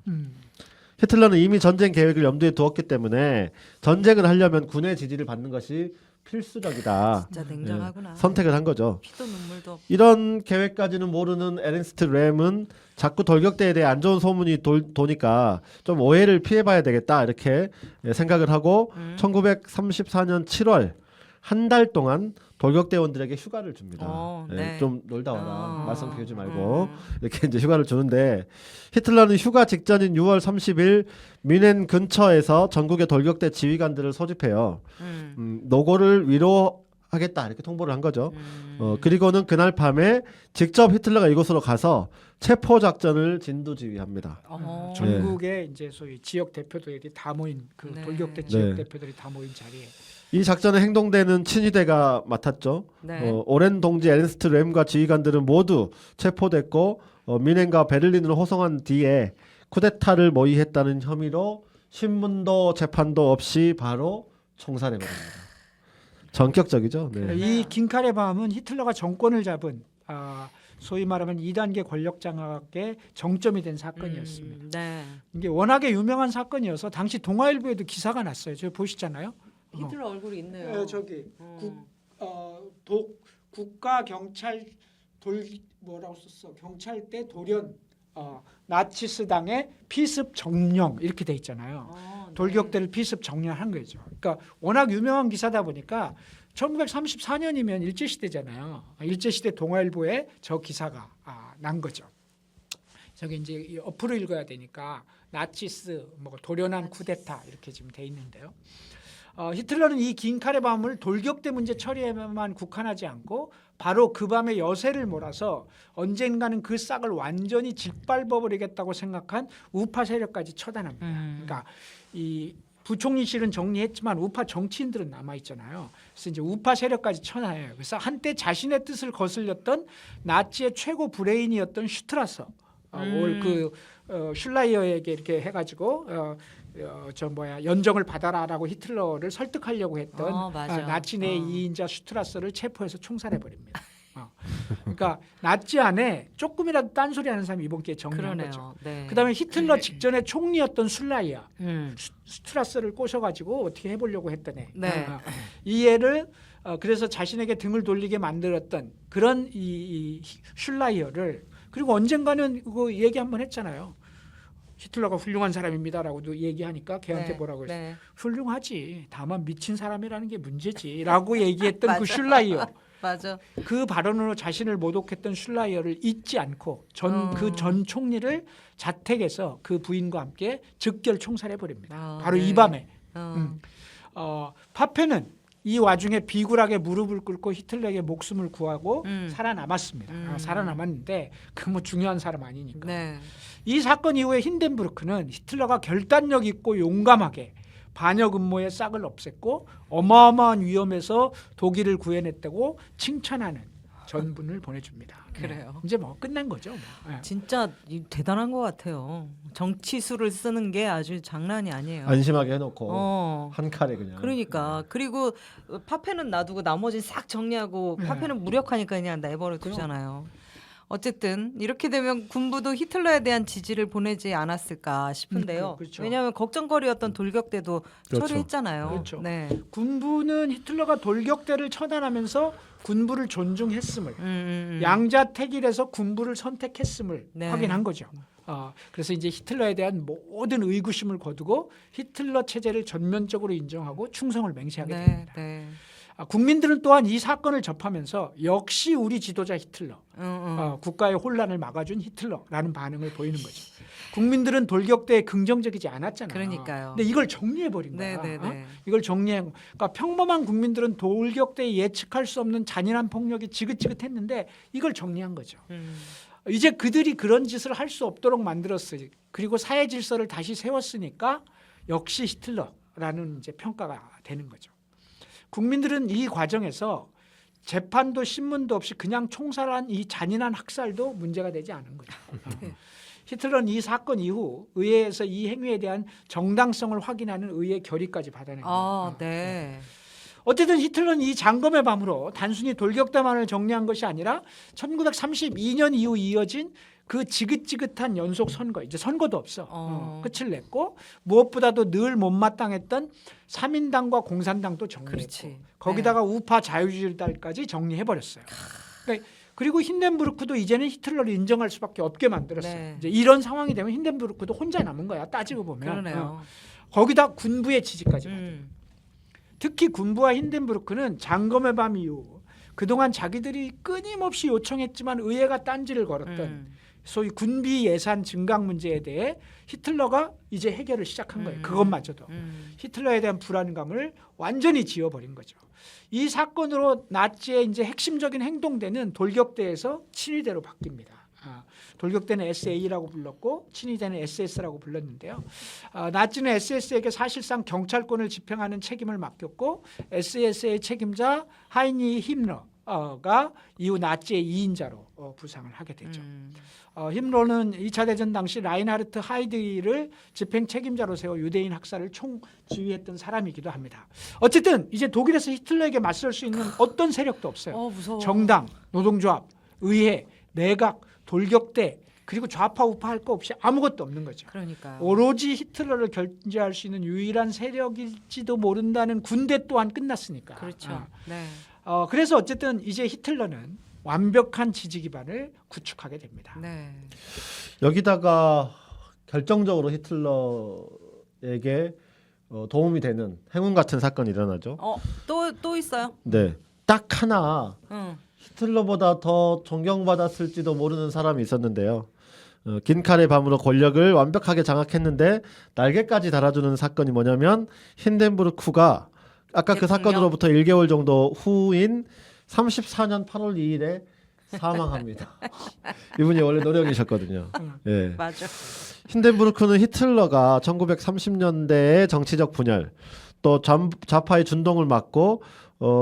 히틀러는 이미 전쟁 계획을 염두에 두었기 때문에 전쟁을 하려면 군의 지지를 받는 것이 필수적이다. 진짜 냉정하구나. 선택을 한 거죠. 피도 눈물도. 이런 계획까지는 모르는 에른스트 램은 자꾸 돌격대에 대해 안 좋은 소문이 도니까 좀 오해를 피해봐야 되겠다 이렇게 생각을 하고 1934년 7월 한 달 동안 돌격대원들에게 휴가를 줍니다. 네. 좀 놀다 와라. 말썽 피우지 말고 이렇게 이제 휴가를 주는데 히틀러는 휴가 직전인 6월 30일 뮌헨 근처에서 전국의 돌격대 지휘관들을 소집해요. 노고를 위로하겠다 이렇게 통보를 한 거죠. 그리고는 그날 밤에 직접 히틀러가 이곳으로 가서 체포 작전을 진두지휘합니다. 전국의 이제 소위 지역 대표들이 다 모인 그 네. 돌격대 지역 네. 대표들이 다 모인 자리에 이 작전의 행동대는 친위대가 맡았죠. 네. 오렌 동지 에른스트 램과 지휘관들은 모두 체포됐고 뮌헨과 베를린으로 호송한 뒤에 쿠데타를 모의했다는 혐의로 신문도 재판도 없이 바로 총살해버립니다. 전격적이죠. 네. 이 긴칼의 밤은 히틀러가 정권을 잡은 소위 말하면 2단계 권력 장악의 정점이 된 사건이었습니다. 네. 이게 워낙에 유명한 사건이어서 당시 동아일보에도 기사가 났어요. 저 보시잖아요. 히틀러 얼굴이 있네요. 저기 국가 경찰 뭐라고 썼어? 경찰대 돌연 나치스당의 피습 정령 이렇게 돼 있잖아요. 네. 돌격대를 피습 정령한 거죠. 그러니까 워낙 유명한 기사다 보니까 1934년이면 일제시대잖아요. 일제시대 동아일보에 저 기사가 난 거죠. 저기 이제 어플을 읽어야 되니까 나치스 뭐 돌연한 쿠데타 이렇게 지금 돼 있는데요. 히틀러는 이 긴 칼의 밤을 돌격대 문제 처리에만 국한하지 않고 바로 그 밤에 여세를 몰아서 언젠가는 그 싹을 완전히 짓밟아버리겠다고 생각한 우파 세력까지 처단합니다. 그러니까 이 부총리실은 정리했지만 우파 정치인들은 남아 있잖아요. 그래서 이제 우파 세력까지 쳐나요. 그래서 한때 자신의 뜻을 거슬렸던 나치의 최고 브레인이었던 슈트라서 슐라이어에게 이렇게 해가지고 연정을 받아라라고 히틀러를 설득하려고 했던 나치 내 2인자 슈트라서를 체포해서 총살해 버립니다. 그러니까 나치 안에 조금이라도 딴소리하는 사람이 이번 기회에 정리한 거죠. 네. 그다음에 히틀러 직전에 총리였던 슐라이어 슈트라서를 꼬셔가지고 어떻게 해보려고 했더니 네. 이 애를 그래서 자신에게 등을 돌리게 만들었던 그런 이 슐라이어를 그리고 언젠가는 그거 얘기 한번 했잖아요. 히틀러가 훌륭한 사람입니다라고도 얘기하니까 걔한테 네, 뭐라고 했어요? 네. 훌륭하지. 다만 미친 사람이라는 게 문제지라고 얘기했던 그 슐라이어. 맞아. 그 발언으로 자신을 모독했던 슐라이어를 잊지 않고 그 전 총리를 자택에서 그 부인과 함께 즉결 총살해 버립니다. 바로 네. 이 밤에. 어. 파페는 이 와중에 비굴하게 무릎을 꿇고 히틀러에게 목숨을 구하고 살아남았습니다. 살아남았는데 그 뭐 중요한 사람 아니니까. 네. 이 사건 이후에 힌덴부르크는 히틀러가 결단력 있고 용감하게 반역 음모의 싹을 없앴고 어마어마한 위험에서 독일을 구해냈다고 칭찬하는 전분을 보내줍니다. 그래요. 이제 뭐 끝난 거죠. 뭐. 네. 진짜 대단한 것 같아요. 정치수를 쓰는 게 아주 장난이 아니에요. 안심하게 해놓고 어. 한 칼에 그냥. 그러니까 그리고 파페는 놔두고 나머지 싹 정리하고 네. 파페는 무력하니까 그냥 내버려 두잖아요. 어쨌든 이렇게 되면 군부도 히틀러에 대한 지지를 보내지 않았을까 싶은데요. 그렇죠. 왜냐하면 걱정거리였던 돌격대도 그렇죠. 처리했잖아요. 그렇죠. 네. 군부는 히틀러가 돌격대를 처단하면서 군부를 존중했음을 음. 양자택일에서 군부를 선택했음을 네. 확인한 거죠. 그래서 이제 히틀러에 대한 모든 의구심을 거두고 히틀러 체제를 전면적으로 인정하고 충성을 맹세하게 네, 됩니다. 네. 국민들은 또한 이 사건을 접하면서 역시 우리 지도자 히틀러, 국가의 혼란을 막아준 히틀러라는 반응을 보이는 거죠. 국민들은 돌격대에 긍정적이지 않았잖아요. 그러니까요. 근데 이걸 정리해버린 네, 거야. 네, 네. 이걸 그러니까 평범한 국민들은 돌격대에 예측할 수 없는 잔인한 폭력이 지긋지긋했는데 이걸 정리한 거죠. 이제 그들이 그런 짓을 할 수 없도록 만들었어요. 그리고 사회 질서를 다시 세웠으니까 역시 히틀러라는 이제 평가가 되는 거죠. 국민들은 이 과정에서 재판도 신문도 없이 그냥 총살한 이 잔인한 학살도 문제가 되지 않은 거죠. 히틀러는 이 사건 이후 의회에서 이 행위에 대한 정당성을 확인하는 의회 결의까지 받아낸 거예요. 네. 어쨌든 히틀러는 이 장검의 밤으로 단순히 돌격대만을 정리한 것이 아니라 1932년 이후 이어진 그 지긋지긋한 연속 선거, 이제 선거도 없어. 끝을 냈고 무엇보다도 늘 못마땅했던 3인당과 공산당도 정리했고 그렇지. 거기다가 우파 자유주의들까지 정리해버렸어요. 그리고 힌덴부르크도 이제는 히틀러를 인정할 수밖에 없게 만들었어요. 네. 이제 이런 상황이 되면 힌덴부르크도 혼자 남은 거야. 따지고 보면. 그러네요. 거기다 군부의 지지까지 받아요. 특히 군부와 힌덴부르크는 장검의 밤 이후 그동안 자기들이 끊임없이 요청했지만 의회가 딴지를 걸었던 소위 군비 예산 증강 문제에 대해 히틀러가 이제 해결을 시작한 거예요. 그것마저도. 히틀러에 대한 불안감을 완전히 지워버린 거죠. 이 사건으로 나치의 이제 핵심적인 행동대는 돌격대에서 친위대로 바뀝니다. 돌격대는 SA라고 불렀고 친위대는 SS라고 불렀는데요. 나치는 SS에게 사실상 경찰권을 집행하는 책임을 맡겼고 SS의 책임자 하이니 힘러가 이후 나치의 2인자로 부상을 하게 되죠. 힘러는 2차 대전 당시 라인하르트 하이드를 집행 책임자로 세워 유대인 학살을 총지휘했던 사람이기도 합니다. 어쨌든 이제 독일에서 히틀러에게 맞설 수 있는 어떤 세력도 없어요. 무서워. 정당, 노동조합, 의회, 내각, 돌격대 그리고 좌파 우파 할 거 없이 아무것도 없는 거죠. 그러니까요. 오로지 히틀러를 견제할 수 있는 유일한 세력일지도 모른다는 군대 또한 끝났으니까. 그렇죠. 네. 그래서 어쨌든 이제 히틀러는 완벽한 지지 기반을 구축하게 됩니다. 네. 여기다가 결정적으로 히틀러에게 도움이 되는 행운 같은 사건이 일어나죠. 또 있어요? 네, 딱 하나 히틀러보다 더 존경받았을지도 모르는 사람이 있었는데요. 긴 칼의 밤으로 권력을 완벽하게 장악했는데 날개까지 달아주는 사건이 뭐냐면 힌덴부르크가 아까 그 대통령? 사건으로부터 1개월 정도 후인 34년 8월 2일에 사망합니다. 이분이 원래 노령이셨거든요. 예. 맞아. 힌덴부르크는 히틀러가 1930년대의 정치적 분열, 또 좌파의 준동을 막고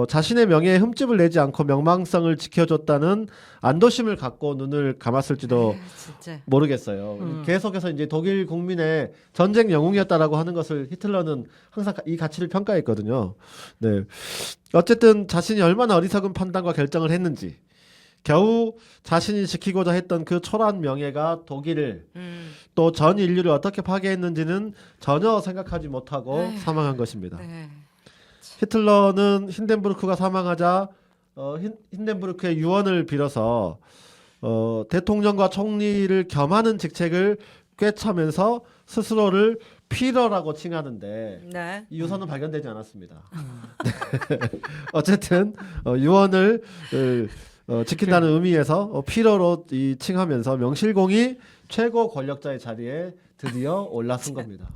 자신의 명예에 흠집을 내지 않고 명망성을 지켜줬다는 안도심을 갖고 눈을 감았을지도 진짜. 모르겠어요. 계속해서 이제 독일 국민의 전쟁 영웅이었다라고 하는 것을 히틀러는 항상 이 가치를 평가했거든요. 네. 어쨌든 자신이 얼마나 어리석은 판단과 결정을 했는지, 겨우 자신이 지키고자 했던 그 초라한 명예가 독일을 또 전 인류를 어떻게 파괴했는지는 전혀 생각하지 못하고 에휴. 사망한 것입니다. 네. 히틀러는 힌덴부르크가 사망하자 힌덴부르크의 유언을 빌어서 대통령과 총리를 겸하는 직책을 꿰차면서 스스로를 피러라고 칭하는데 네. 이 유서는 발견되지 않았습니다. 어쨌든 유언을 지킨다는 의미에서 피러로 칭하면서 명실공히 최고 권력자의 자리에 드디어 올라선 겁니다.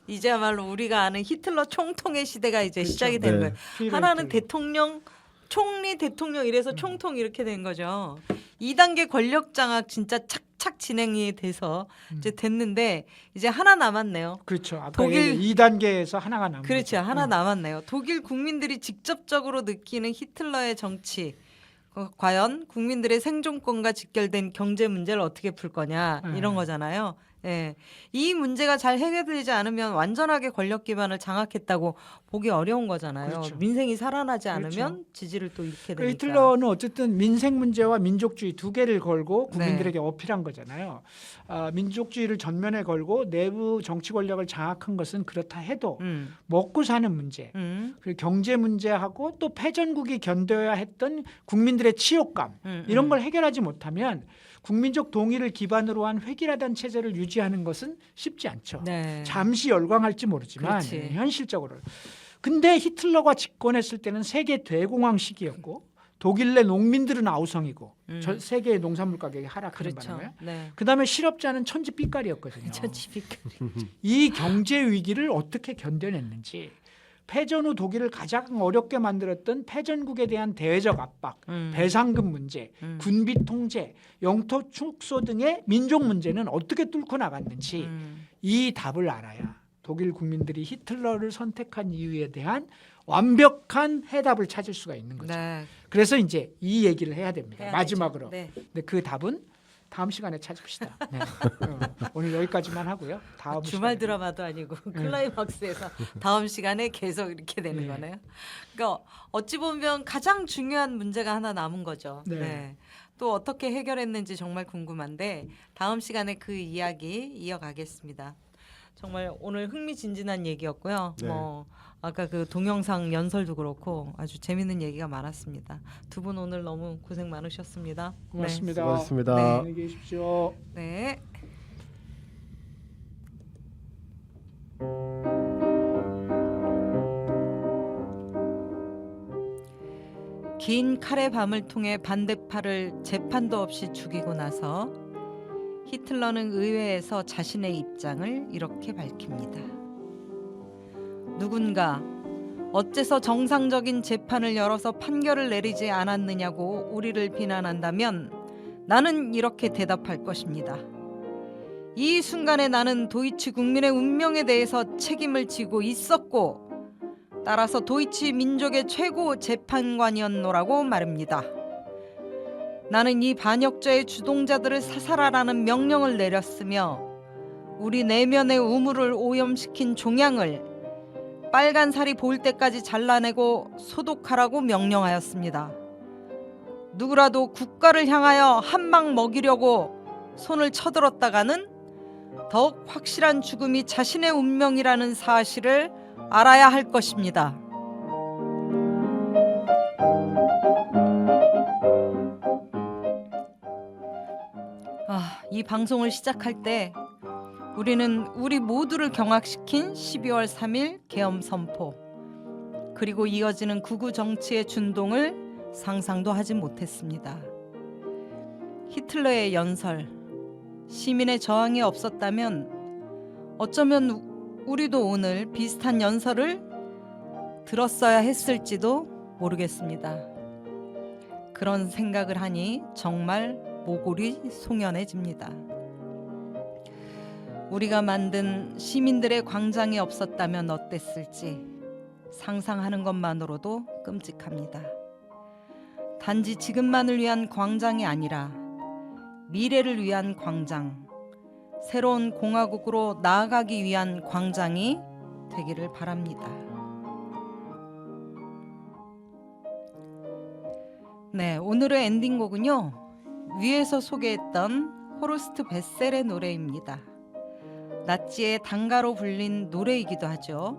이제야말로 우리가 아는 히틀러 총통의 시대가 이제 그렇죠. 시작이 되는 네. 거예요. 하나는 대통령, 총리, 대통령 이래서 총통 이렇게 된 거죠. 2단계 권력 장악 진짜 착착 진행이 돼서 이제 됐는데 이제 하나 남았네요. 그렇죠. 아까 독일- 2단계에서 하나가 남은 그렇죠. 거죠. 하나 남았네요. 독일 국민들이 직접적으로 느끼는 히틀러의 정치. 과연 국민들의 생존권과 직결된 경제 문제를 어떻게 풀 거냐 이런 거잖아요. 예. 이 문제가 잘 해결되지 않으면 완전하게 권력 기반을 장악했다고 보기 어려운 거잖아요. 그렇죠. 민생이 살아나지 그렇죠. 않으면 지지를 또 잃게 그 되니까. 히틀러는 어쨌든 민생 문제와 민족주의 두 개를 걸고 네. 국민들에게 어필한 거잖아요. 민족주의를 전면에 걸고 내부 정치 권력을 장악한 것은 그렇다 해도 먹고 사는 문제, 그리고 경제 문제하고 또 패전국이 견뎌야 했던 국민들의 치욕감 이런 걸 해결하지 못하면 국민적 동의를 기반으로 한 획일화된 체제를 유지하는 것은 쉽지 않죠. 네. 잠시 열광할지 모르지만 그렇지. 현실적으로. 근데 히틀러가 집권했을 때는 세계 대공황 시기였고 독일 내 농민들은 아우성이고 전 세계의 농산물 가격이 하락하는 그렇죠. 바람에 네. 그다음에 실업자는 천지빛깔이었거든요. 천지빛깔. 이 경제 위기를 어떻게 견뎌냈는지 패전 후 독일을 가장 어렵게 만들었던 패전국에 대한 대외적 압박, 배상금 문제, 군비 통제, 영토 축소 등의 민족 문제는 어떻게 뚫고 나갔는지 이 답을 알아야 독일 국민들이 히틀러를 선택한 이유에 대한 완벽한 해답을 찾을 수가 있는 거죠. 네. 그래서 이제 이 얘기를 해야 됩니다. 해야 마지막으로. 되죠. 네. 근데 그 답은 다음 시간에 찾읍시다. 네. 오늘 여기까지만 하고요. 다음 주말 시간에. 드라마도 아니고 클라이막스에서 다음 시간에 계속 이렇게 되는 네. 거네요. 그러니까 어찌 보면 가장 중요한 문제가 하나 남은 거죠. 네. 네. 또 어떻게 해결했는지 정말 궁금한데 다음 시간에 그 이야기 이어가겠습니다. 정말 오늘 흥미진진한 얘기였고요. 네. 뭐 아까 그 동영상 연설도 그렇고 아주 재밌는 얘기가 많았습니다. 두 분 오늘 너무 고생 많으셨습니다. 고맙습니다. 수고하셨습니다. 네. 안녕히 계십시오. 네. 긴 칼의 밤을 통해 반대파를 재판도 없이 죽이고 나서 히틀러는 의회에서 자신의 입장을 이렇게 밝힙니다. 누군가 어째서 정상적인 재판을 열어서 판결을 내리지 않았느냐고 우리를 비난한다면 나는 이렇게 대답할 것입니다. 이 순간에 나는 도이치 국민의 운명에 대해서 책임을 지고 있었고 따라서 도이치 민족의 최고 재판관이었노라고 말합니다. 나는 이 반역죄의 주동자들을 사살하라는 명령을 내렸으며 우리 내면의 우물을 오염시킨 종양을 빨간 살이 보일 때까지 잘라내고 소독하라고 명령하였습니다. 누구라도 국가를 향하여 한 방 먹이려고 손을 쳐들었다가는 더욱 확실한 죽음이 자신의 운명이라는 사실을 알아야 할 것입니다. 이 방송을 시작할 때 우리는 우리 모두를 경악시킨 12월 3일 계엄 선포 그리고 이어지는 극우 정치의 준동을 상상도 하지 못했습니다. 히틀러의 연설, 시민의 저항이 없었다면 어쩌면 우리도 오늘 비슷한 연설을 들었어야 했을지도 모르겠습니다. 그런 생각을 하니 정말 모골이 송연해집니다. 우리가 만든 시민들의 광장이 없었다면 어땠을지 상상하는 것만으로도 끔찍합니다. 단지 지금만을 위한 광장이 아니라 미래를 위한 광장, 새로운 공화국으로 나아가기 위한 광장이 되기를 바랍니다. 네, 오늘의 엔딩곡은요. 위에서 소개했던 호르스트 베셀의 노래입니다. 나치의 단가로 불린 노래이기도 하죠.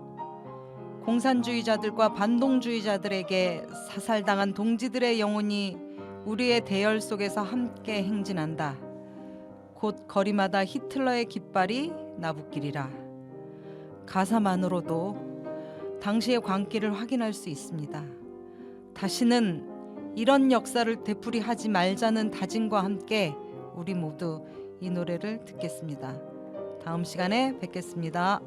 공산주의자들과 반동주의자들에게 사살당한 동지들의 영혼이 우리의 대열 속에서 함께 행진한다. 곧 거리마다 히틀러의 깃발이 나부끼리라. 가사만으로도 당시의 광기를 확인할 수 있습니다. 다시는 이런 역사를 되풀이하지 말자는 다짐과 함께 우리 모두 이 노래를 듣겠습니다. 다음 시간에 뵙겠습니다.